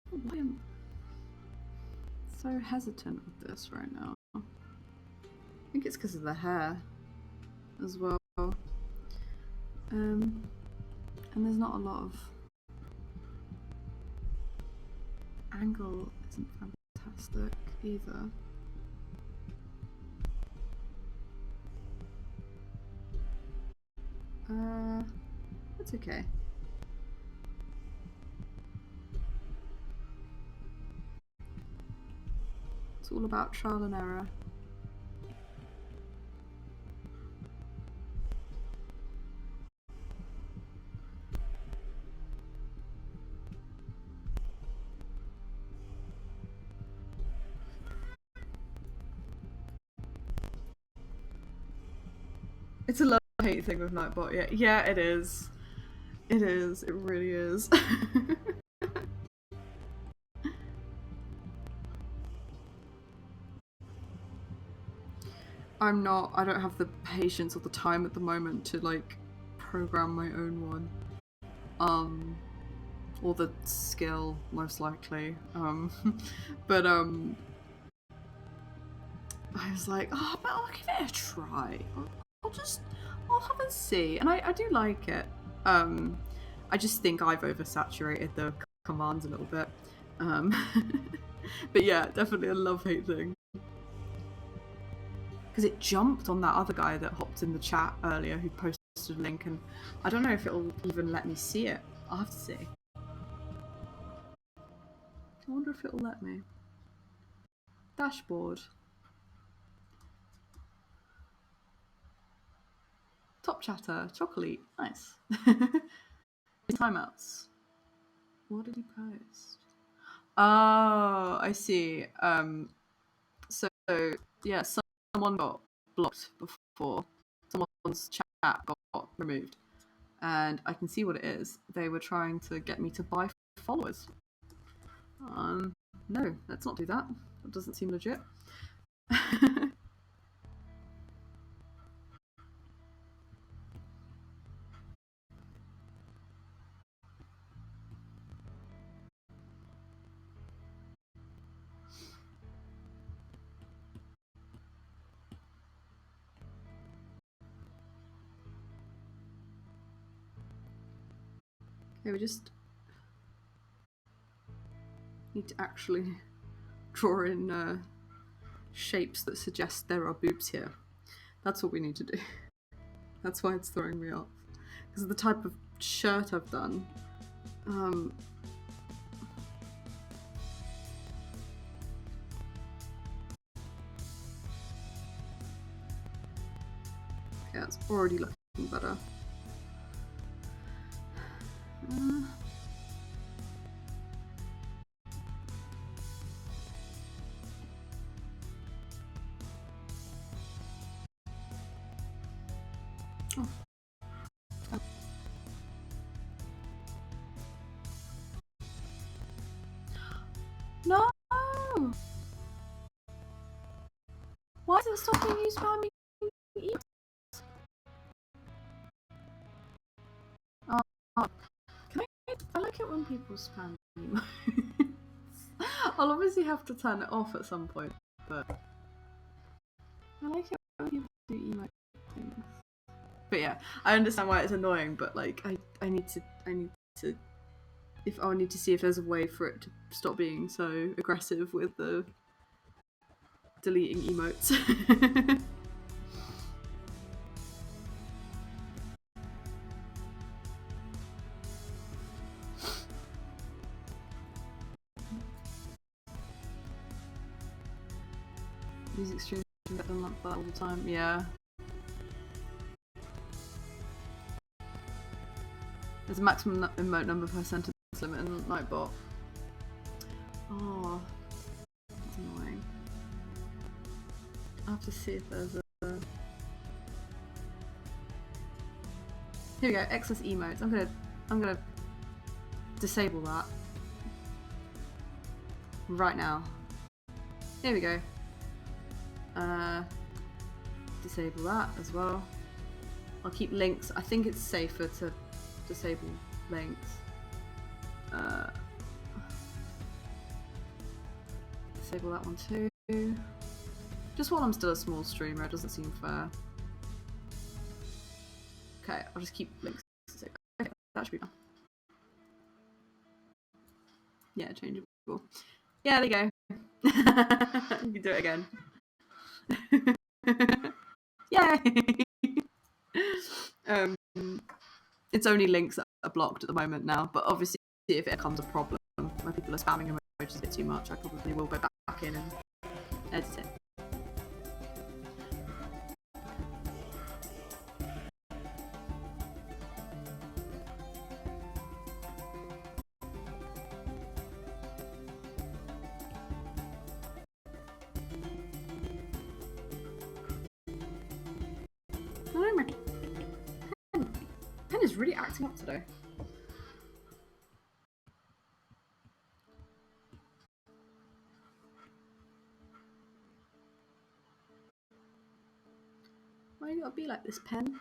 Why am I so hesitant with this right now? I think it's because of the hair as well. And there's not a lot of angle isn't fantastic either. That's okay. It's all about trial and error. It's a love-hate thing with Nightbot, yeah. Yeah, it is. It is. It really is. I don't have the patience or the time at the moment to like program my own one. Or the skill, most likely. But I was like, oh, but I'll give it a try. I'll have a see. And I do like it. I just think I've oversaturated the commands a little bit. But yeah, definitely a love-hate thing. Because it jumped on that other guy that hopped in the chat earlier who posted a link, and I don't know if it'll even let me see it. I'll have to see. I wonder if it'll let me. Dashboard. Top chatter. Chocolate. Nice. Timeouts. What did he post? Oh, I see. So yeah, someone got blocked before. Someone's chat got removed. And I can see what it is. They were trying to get me to buy followers. No, let's not do that. That doesn't seem legit. Okay, we just need to actually draw in shapes that suggest there are boobs here. That's what we need to do. That's why it's throwing me off. Because of the type of shirt I've done. Yeah, it's already looking better. No! Why is it stopping you spamming emails? Oh, I like it when people spam emails. I'll obviously have to turn it off at some point, but I like it when people do email things. But yeah, I understand why it's annoying, but like I need to I need to see if there's a way for it to stop being so aggressive with the deleting emotes. Music streams get done like that all the time, yeah. There's a maximum emote number per sentence limit in Nightbot. Oh, that's annoying. I have to see if there's a... Here we go, excess emotes. I'm gonna disable that right now. Here we go. Disable that as well. I'll keep links. I think it's safer to disable links. Disable that one too. Just while I'm still a small streamer, it doesn't seem fair. Okay, I'll just keep links. Okay, that should be fine. Yeah, changeable. Yeah, there you go. You can do it again. Yay! It's only links that are blocked at the moment now, but obviously if it becomes a problem where people are spamming emojis a bit too much, I probably will go back in and edit it. Oh, my pen is really acting up today. Why you gotta be like this, pen?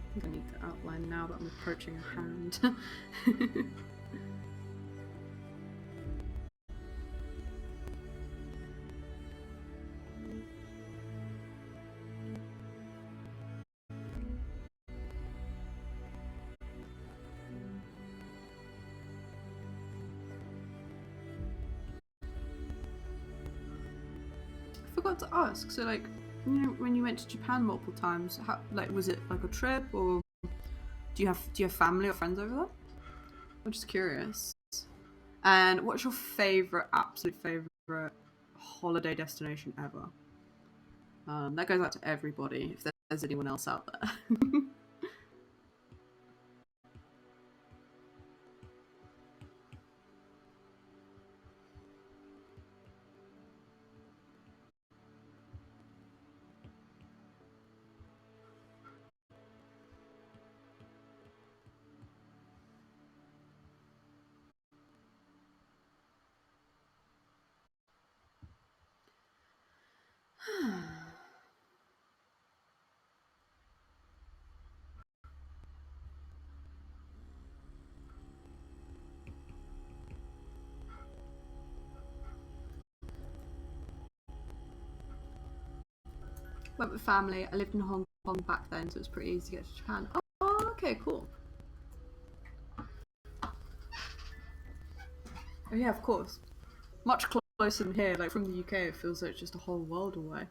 I think I need to outline now that I'm approaching a hand. I forgot to ask, so like, you know, when you went to Japan multiple times, how, like, was it like a trip, or do you have family or friends over there? I'm just curious. And what's your absolute favorite holiday destination ever? That goes out to everybody, if there's anyone else out there. Went with family. I lived in Hong Kong back then, so it was pretty easy to get to Japan. Oh, okay, cool. Oh yeah, of course. Much closer than here. Like from the UK, it feels like it's just a whole world away.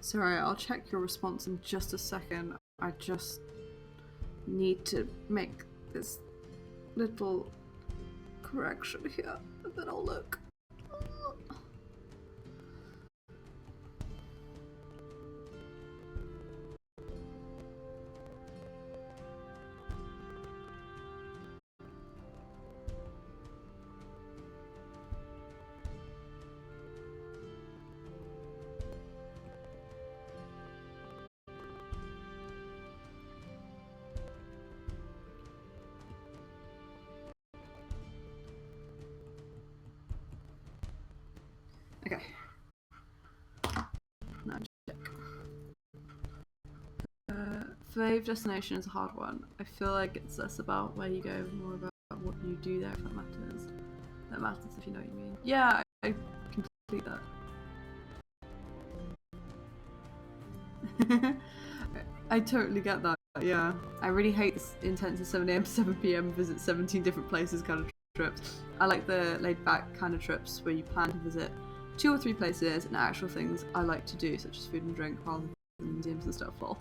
Sorry, I'll check your response in just a second. I just need to make this little correction here, and then I'll look. Okay. Now check. Fave Destination is a hard one. I feel like it's less about where you go, more about what you do there, if that matters. That matters, if you know what you mean. Yeah, I complete that. I totally get that, yeah. I really hate this intense 7 AM to 7 PM visit 17 different places kind of trips. I like the laid back kind of trips where you plan to visit 2 or 3 places and actual things I like to do, such as food and drink, rather than museums and stuff. Well,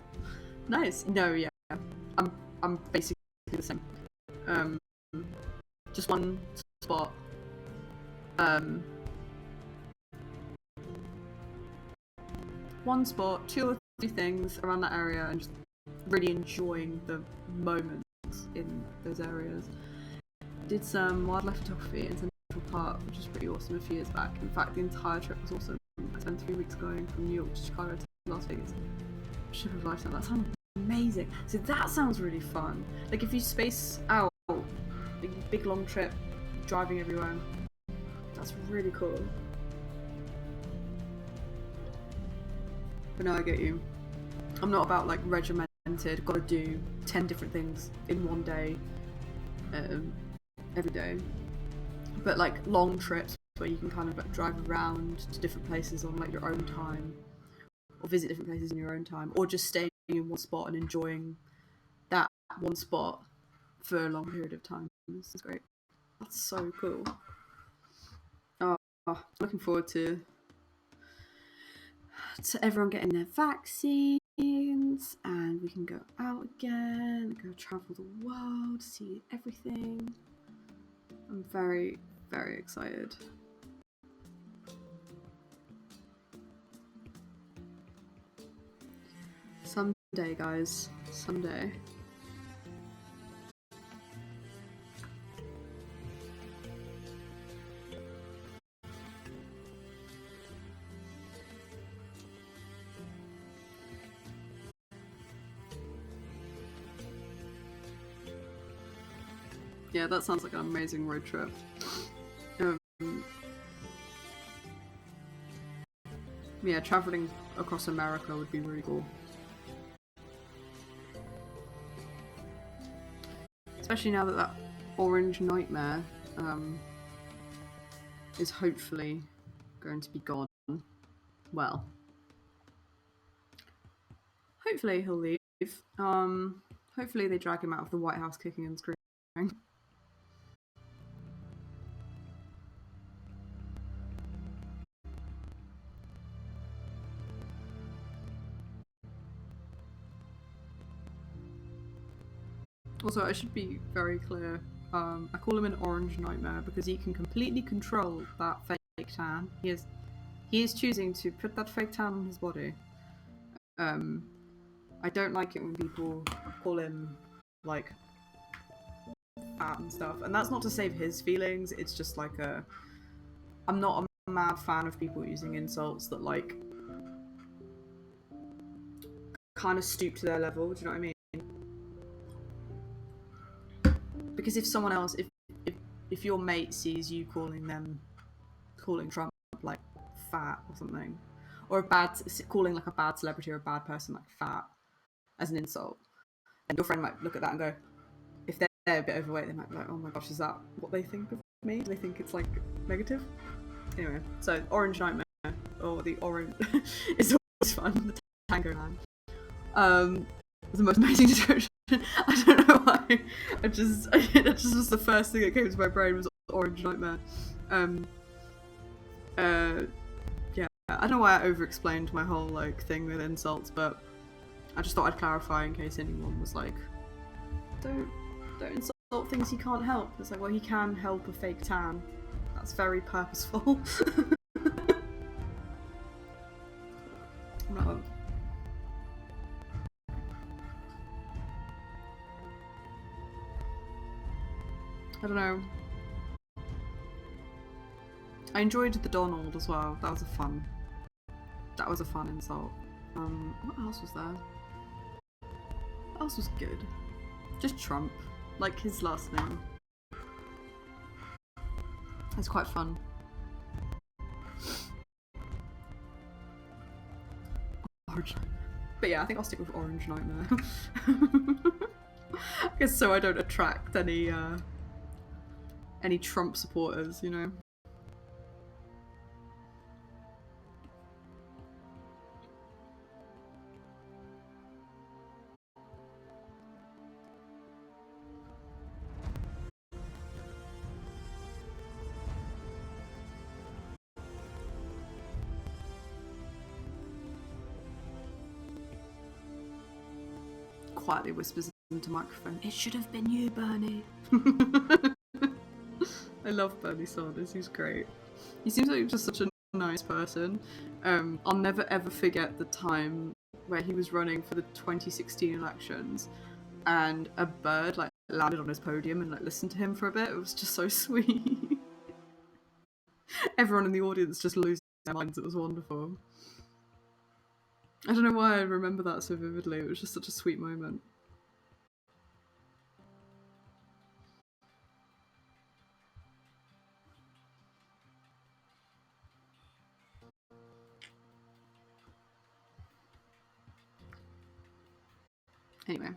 nice. No, yeah, I'm basically the same. Just one spot. One spot, 2 or 3 things around that area, and just really enjoying the moments in those areas. Did some wildlife photography in Central Park, which was pretty awesome a few years back. In fact, the entire trip was awesome. I spent 3 weeks going from New York to Chicago to Las Vegas. Ship of a lifetime. That sounds amazing. So that sounds really fun. Like if you space out a big long trip, driving everywhere, that's really cool. But no, I get you. I'm not about like regimented, gotta do 10 different things in one day, every day. But like long trips where you can kind of like drive around to different places on like your own time, or visit different places in your own time, or just staying in one spot and enjoying that one spot for a long period of time. This is great. That's so cool. Oh, looking forward to everyone getting their vaccines, and we can go out again, go travel the world, see everything. I'm very, very excited. Someday, guys. Someday. Yeah, that sounds like an amazing road trip. Yeah, traveling across America would be really cool. Especially now that orange nightmare is hopefully going to be gone. Well, hopefully he'll leave. Hopefully they drag him out of the White House kicking and screaming. Also, I should be very clear. I call him an orange nightmare because he can completely control that fake tan. He is choosing to put that fake tan on his body. I don't like it when people call him like fat and stuff, and that's not to save his feelings. It's just like I'm not a mad fan of people using insults that like kind of stoop to their level. Do you know what I mean? Because if someone else, if your mate sees you calling Trump like fat or something, or calling like a bad celebrity or a bad person like fat as an insult, and your friend might look at that and go, if they're a bit overweight, they might be like, oh my gosh, is that what they think of me? Do they think it's like negative? Anyway, so orange nightmare, or the orange is always fun. The Tango Man. It's the most amazing description. I don't know why. That just was the first thing that came to my brain was orange nightmare. Yeah, I don't know why I over-explained my whole like thing with insults, but I just thought I'd clarify in case anyone was like, don't insult things he can't help. It's like, well, he can help a fake tan. That's very purposeful. No. I don't know. I enjoyed the Donald as well. That was a fun insult. What else was there? What else was good? Just Trump. Like his last name. It's quite fun. Orange Nightmare. But yeah, I think I'll stick with Orange Nightmare. I guess so I don't attract any Trump supporters, you know? Quietly whispers into microphone, "It should have been you, Bernie." I love Bernie Sanders, he's great. He seems like just such a nice person. I'll never ever forget the time where he was running for the 2016 elections and a bird like landed on his podium and like listened to him for a bit. It was just so sweet. Everyone in the audience just losing their minds, it was wonderful. I don't know why I remember that so vividly, it was just such a sweet moment. Anyway.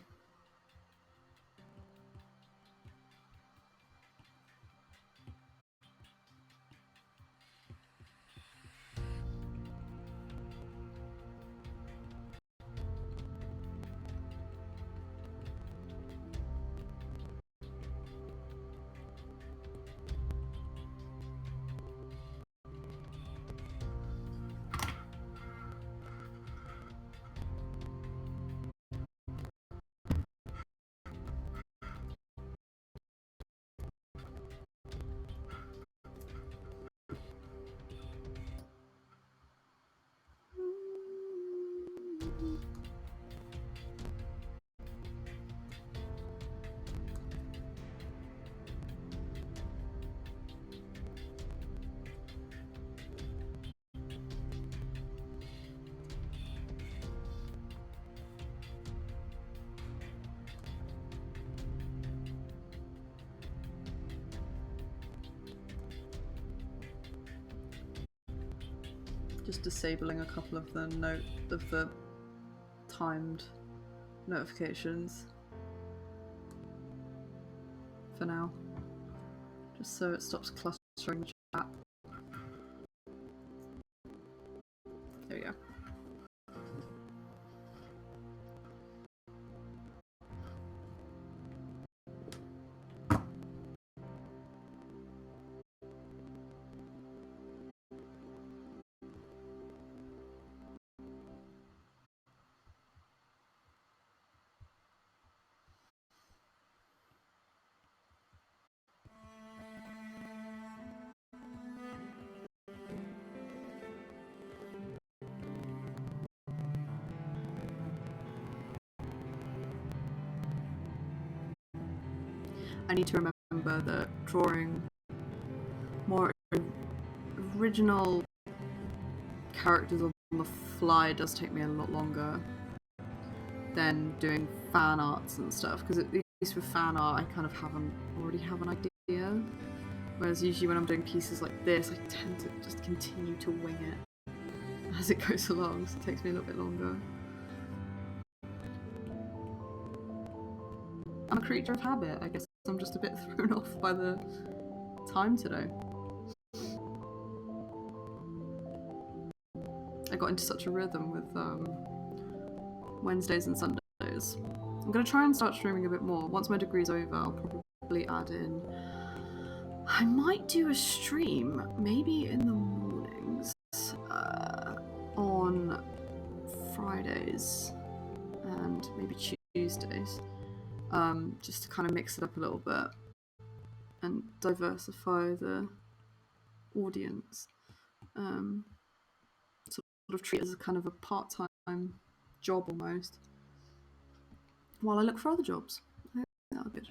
Just disabling a couple of the timed notifications for now, just so it stops clustering the chat. There we go. I need to remember that drawing more original characters on the fly does take me a lot longer than doing fan arts and stuff, because at least with fan art I kind of already have an idea, whereas usually when I'm doing pieces like this I tend to just continue to wing it as it goes along, so it takes me a little bit longer. I'm a creature of habit, I guess. I'm just a bit thrown off by the time today. I got into such a rhythm with Wednesdays and Sundays. I'm gonna try and start streaming a bit more. Once my degree's over, I'll probably add in... I might do a stream, maybe in the mornings. on Fridays and maybe Tuesdays, just to kind of mix it up a little bit and diversify the audience. Sort of treat it as a kind of a part-time job almost, while I look for other jobs. I think that would be good.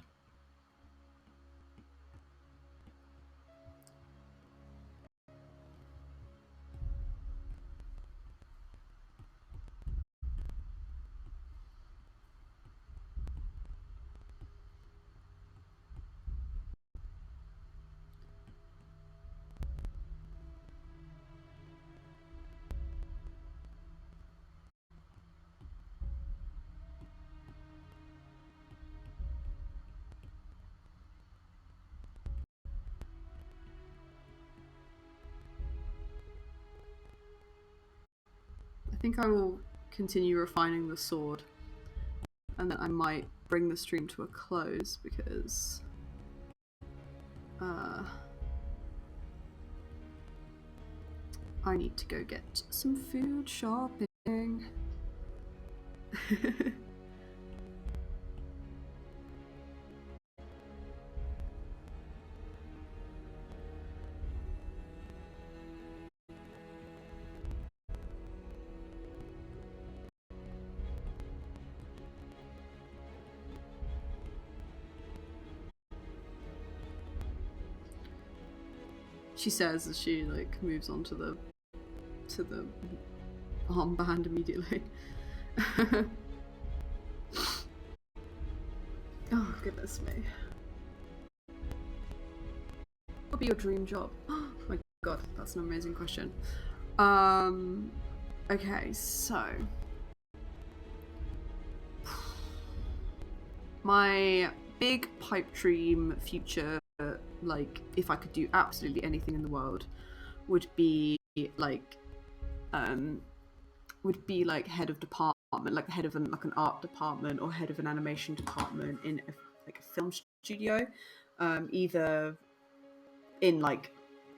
I think I will continue refining the sword, and then I might bring the stream to a close because I need to go get some food shopping. She says as she like moves on to the armband immediately. Oh goodness me. What would be your dream job? Oh my god, that's an amazing question. Okay, so my big pipe dream future, like if I could do absolutely anything in the world, would be like head of department, like head of an art department or head of an animation department in a film studio, either in like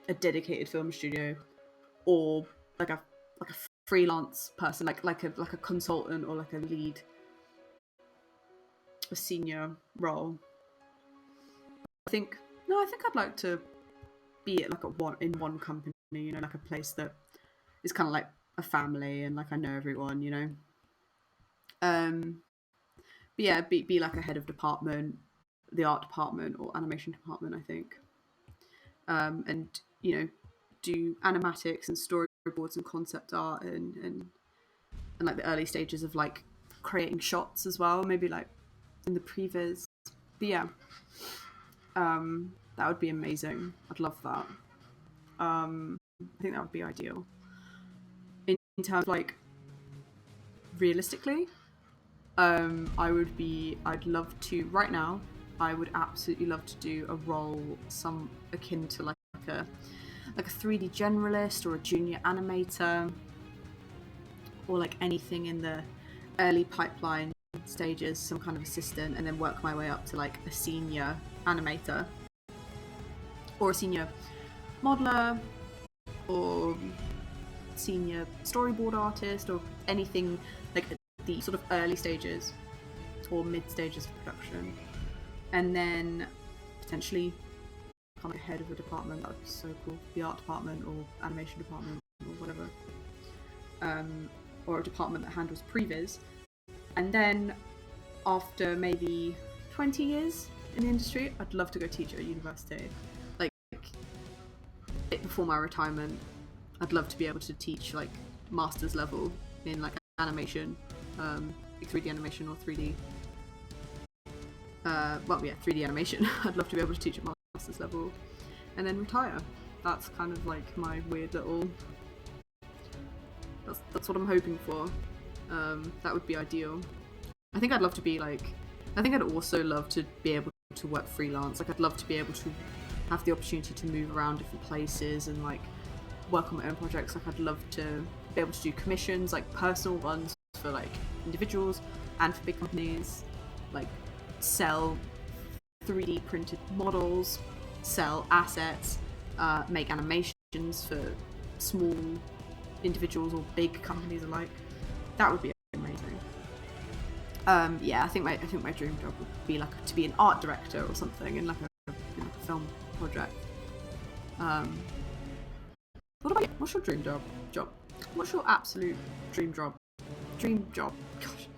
a dedicated film studio or like a freelance person, like a consultant or like a lead, a senior role. I think I'd like to be at like in one company, you know, like a place that is kind of like a family and like I know everyone, you know. But yeah, be like a head of department, the art department or animation department, I think. And you know, do animatics and storyboards and concept art and like the early stages of like creating shots as well, maybe like in the previs. But yeah, that would be amazing. I'd love that. I think that would be ideal. In terms of like realistically, I'd love to right now. I would absolutely love to do a role some akin to like a 3D generalist or a junior animator, or like anything in the early pipeline stages, some kind of assistant, and then work my way up to like a senior animator or a senior modeler or senior storyboard artist or anything like the sort of early stages or mid stages of production, and then potentially become a head of a department. That would be so cool. The art department or animation department or whatever, or a department that handles previs. And then after maybe 20 years in the industry, I'd love to go teach at a university. Like before my retirement, I'd love to be able to teach like master's level in like animation, like 3D animation or 3D. 3D animation. I'd love to be able to teach at master's level, and then retire. That's kind of like my weird little. That's what I'm hoping for. That would be ideal. I think I'd love to be like. I think I'd also love to be able to work freelance. Like I'd love to be able to have the opportunity to move around different places and like work on my own projects. Like I'd love to be able to do commissions, like personal ones for like individuals and for big companies, like sell 3D printed models, sell assets, make animations for small individuals or big companies alike. That would be amazing. Yeah, I think my dream job would be like to be an art director or something in like a film project. What about you? What's your dream job? What's your absolute dream job? Gosh,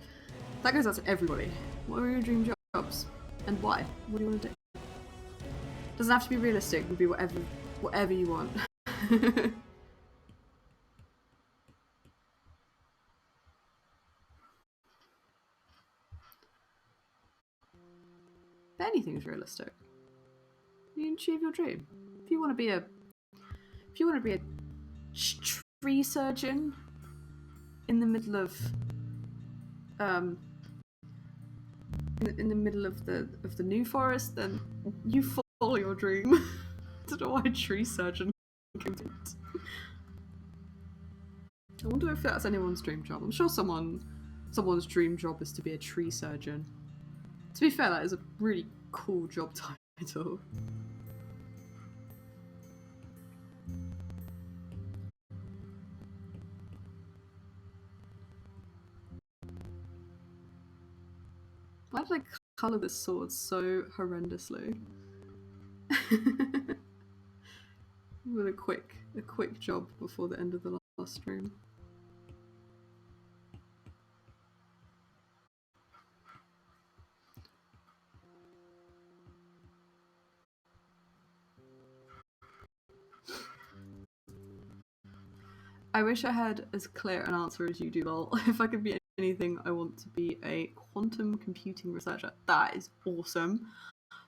that goes out to everybody. What are your dream jobs and why? What do you want to do? Doesn't have to be realistic. It can be whatever you want. Anything's realistic. You can achieve your dream. If you want to be a tree surgeon in the middle of in the middle of the New Forest, then you follow your dream. I don't know why tree surgeon came to it. I wonder if that's anyone's dream job. I'm sure someone's dream job is to be a tree surgeon. To be fair, that is a really cool job title. Why did I colour this sword so horrendously? With a quick job before the end of the last stream. I wish I had as clear an answer as you do, lol. If I could be anything, I want to be a quantum computing researcher. That is awesome.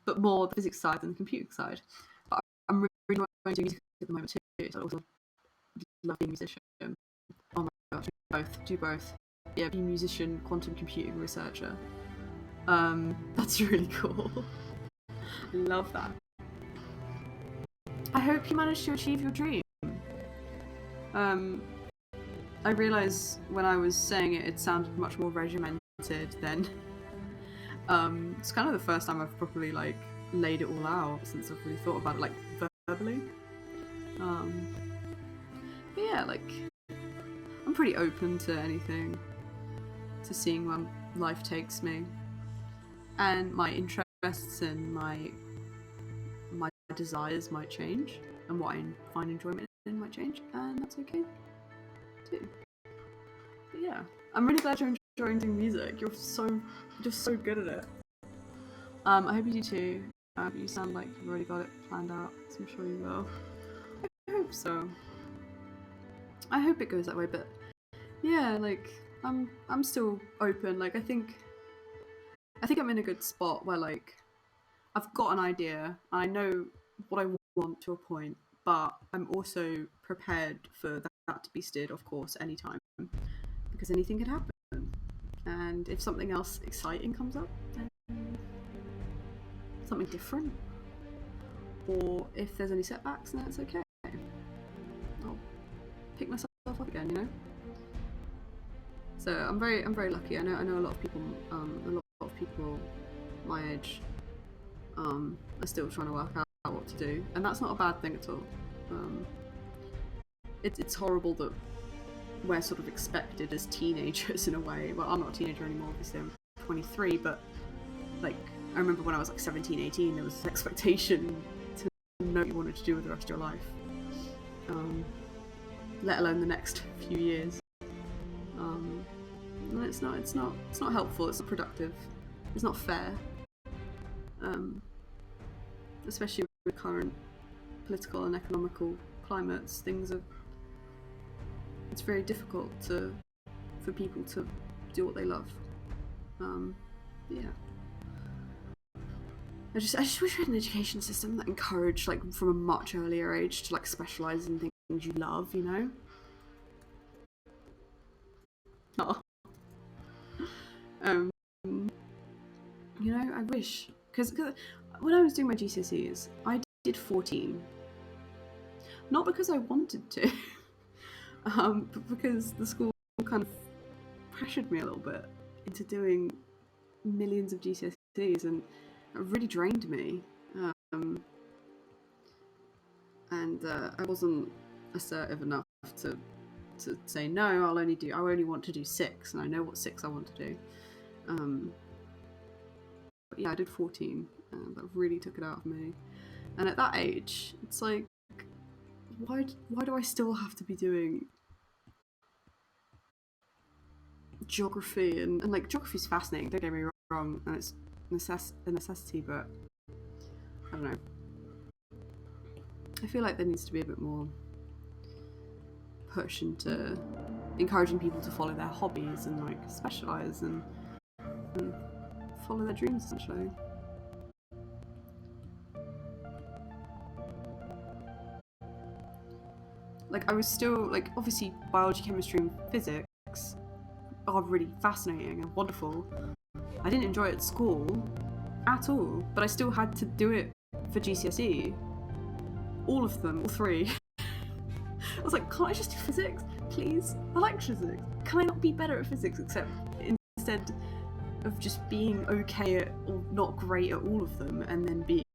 But more the physics side than the computing side. But I'm really enjoying doing music at the moment too, so I also love being a musician. Oh my gosh, do both. Yeah, be a musician, quantum computing researcher. That's really cool. Love that. I hope you managed to achieve your dream. I realised when I was saying it, it sounded much more regimented than. It's kind of the first time I've properly like laid it all out since I've really thought about it, like verbally. But yeah, like I'm pretty open to anything, to seeing where life takes me, and my interests and my desires might change, and what I find enjoyment in might change, and that's okay too. But yeah, I'm really glad you're enjoying doing music. You're just so good at it. I hope you do too. You sound like you've already got it planned out, so I'm sure you will. I hope so. I hope it goes that way, but yeah, like I'm still open. Like I think I'm in a good spot where like I've got an idea. I know what I want to a point, but I'm also prepared for that to be steered off course anytime, because anything can happen. And if something else exciting comes up, then something different, or if there's any setbacks, then it's okay. I'll pick myself up again, you know. So I'm very lucky. I know a lot of people, my age, are still trying to work out what to do, and that's not a bad thing at all. It's horrible that we're sort of expected as teenagers in a way. Well, I'm not a teenager anymore, obviously I'm 23, but like I remember when I was like 17, 18, there was this expectation to know what you wanted to do with the rest of your life, let alone the next few years. And it's not helpful. It's not productive. It's not fair. Especially with current political and economical climates, it's very difficult for people to do what they love. Yeah. I just wish we had an education system that encouraged, like, from a much earlier age to like specialize in things you love, you know? Oh. You know, I wish, because when I was doing my GCSEs, I did 14. Not because I wanted to, but because the school kind of pressured me a little bit into doing millions of GCSEs, and it really drained me. And I wasn't assertive enough to to say no. I only want to do 6, and I know what 6 I want to do. But yeah, I did 14, and that really took it out of me. And at that age, it's like, why do I still have to be doing geography? And like, geography's fascinating, don't get me wrong, and it's a necessity, but I don't know. I feel like there needs to be a bit more push into encouraging people to follow their hobbies and like specialise and follow their dreams, essentially. Like, I was still, like, obviously biology, chemistry and physics are really fascinating and wonderful. I didn't enjoy it at school at all, but I still had to do it for GCSE. All of them, all 3. I was like, can't I just do physics, please? I like physics. Can I not be better at physics, except instead of just being okay at, or not great at all of them, and then being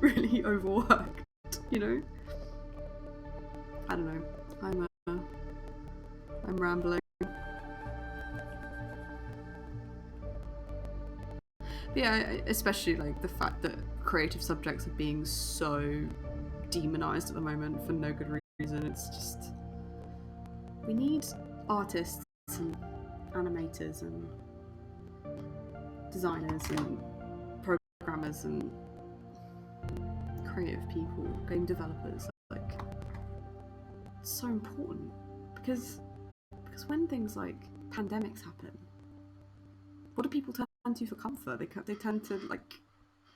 really overworked, you know? I don't know. I'm rambling. But yeah, especially like the fact that creative subjects are being so demonized at the moment for no good reason. It's just, we need artists and animators and designers and programmers and creative people, game developers. Like, it's so important because when things like pandemics happen, what do people turn to for comfort? They turn to like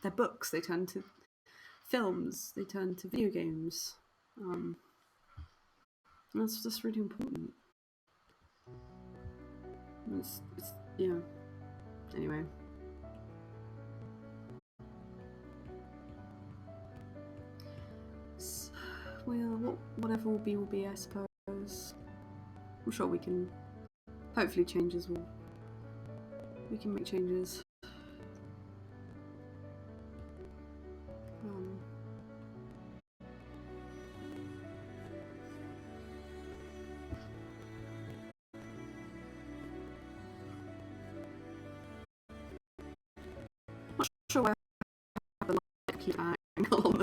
their books, they turn to films, they turn to video games. And that's just really important. It's yeah. Anyway. Well, whatever will be, I suppose. I'm sure we can. Hopefully, we can make changes. Not sure why I have a light angle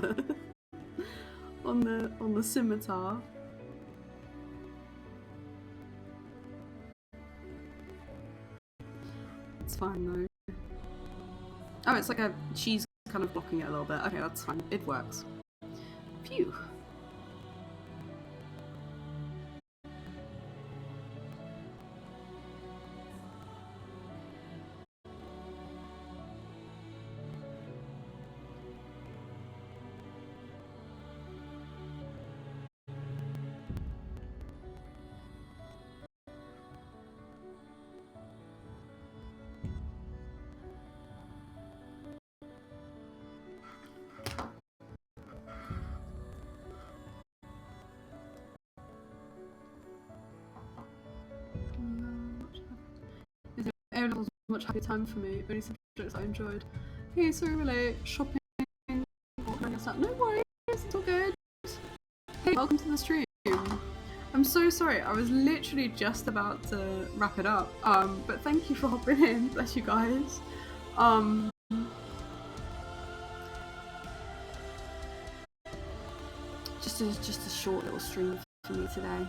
on the scimitar. It's fine though. Oh, it's like she's kind of blocking it a little bit. Okay, that's fine. It works. Phew. A-levels was a much happier time for me. Only subjects I enjoyed. Hey, sorry we're late. Shopping. No worries, it's all good. Hey, welcome to the stream. I'm so sorry. I was literally just about to wrap it up. But thank you for hopping in. Bless you guys. Just a short little stream for me today.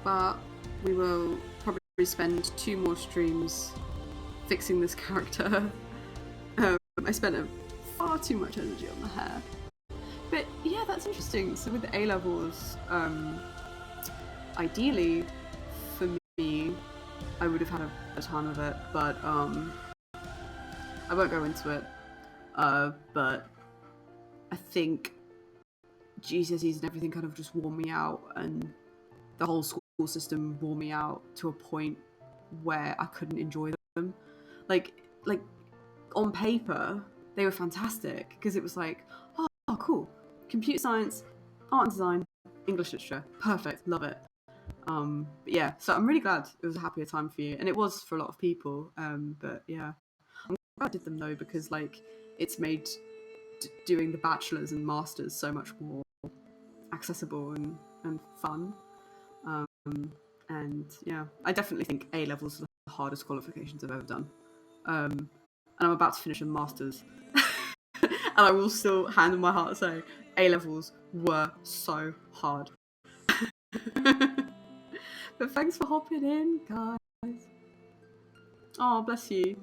But we will probably spend 2 more streams fixing this character. I spent far too much energy on the hair. But yeah, that's interesting. So with the A-levels, ideally for me, I would have had a time of it, but I won't go into it. But I think GCSEs and everything kind of just wore me out, and the whole school system wore me out to a point where I couldn't enjoy them. Like on paper, they were fantastic because it was like, oh, cool, computer science, art and design, English literature, perfect, love it. But yeah, so I'm really glad it was a happier time for you, and it was for a lot of people. But yeah, I'm glad I did them though, because like it's made doing the bachelors and masters so much more accessible and fun. And yeah, I definitely think A levels are the hardest qualifications I've ever done. And I'm about to finish a master's. And I will still, hand on my heart, say A levels were so hard. But thanks for hopping in, guys. Oh, bless you.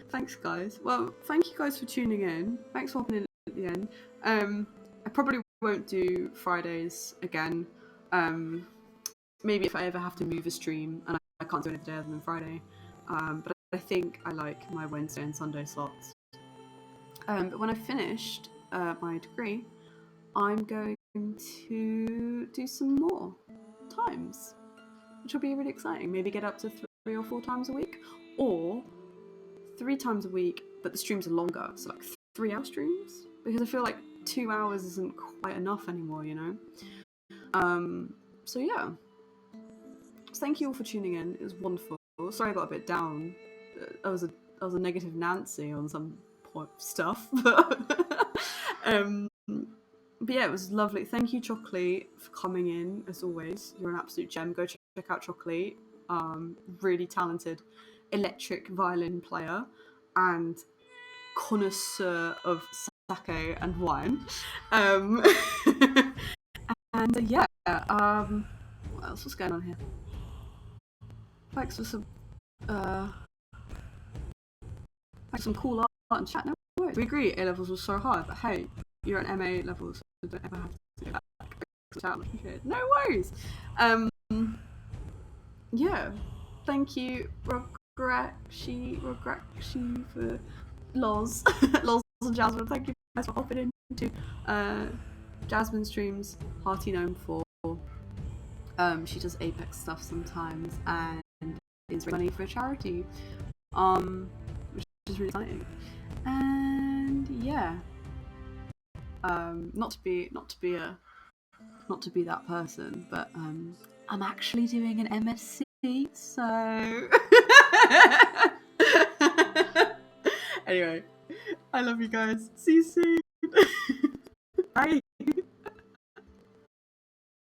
Thanks, guys. Well, thank you guys for tuning in. Thanks for hopping in at the end. I probably won't do Fridays again. Maybe if I ever have to move a stream and I can't do any day other than Friday. But I think I like my Wednesday and Sunday slots. But when I finished my degree, I'm going to do some more times, which will be really exciting. Maybe get up to 3 or 4 times a week, or 3 times a week, but the streams are longer, so like 3-hour streams, because I feel like 2 hours isn't quite enough anymore, you know? So yeah. Thank you all for tuning in. It was wonderful. Sorry I got a bit down. I was a negative Nancy on some stuff, but yeah, it was lovely. Thank you, Chocolate, for coming in as always. You're an absolute gem. Go check out Chocolate. Really talented electric violin player and connoisseur of sake and wine. And yeah, what else was going on here? Thanks for some cool art and chat. No worries. We agree A levels was so hard, but hey, you're at MA levels, so don't ever have to do that. No worries. Yeah, thank you, Rograkshi for Loz and Jasmine. Thank you guys for hopping into Jasmine streams. Hearty known for she does Apex stuff sometimes and is money for a charity, which is really exciting. And yeah, not to be that person, but I'm actually doing an MSc, so anyway, I love you guys. See you soon. Bye.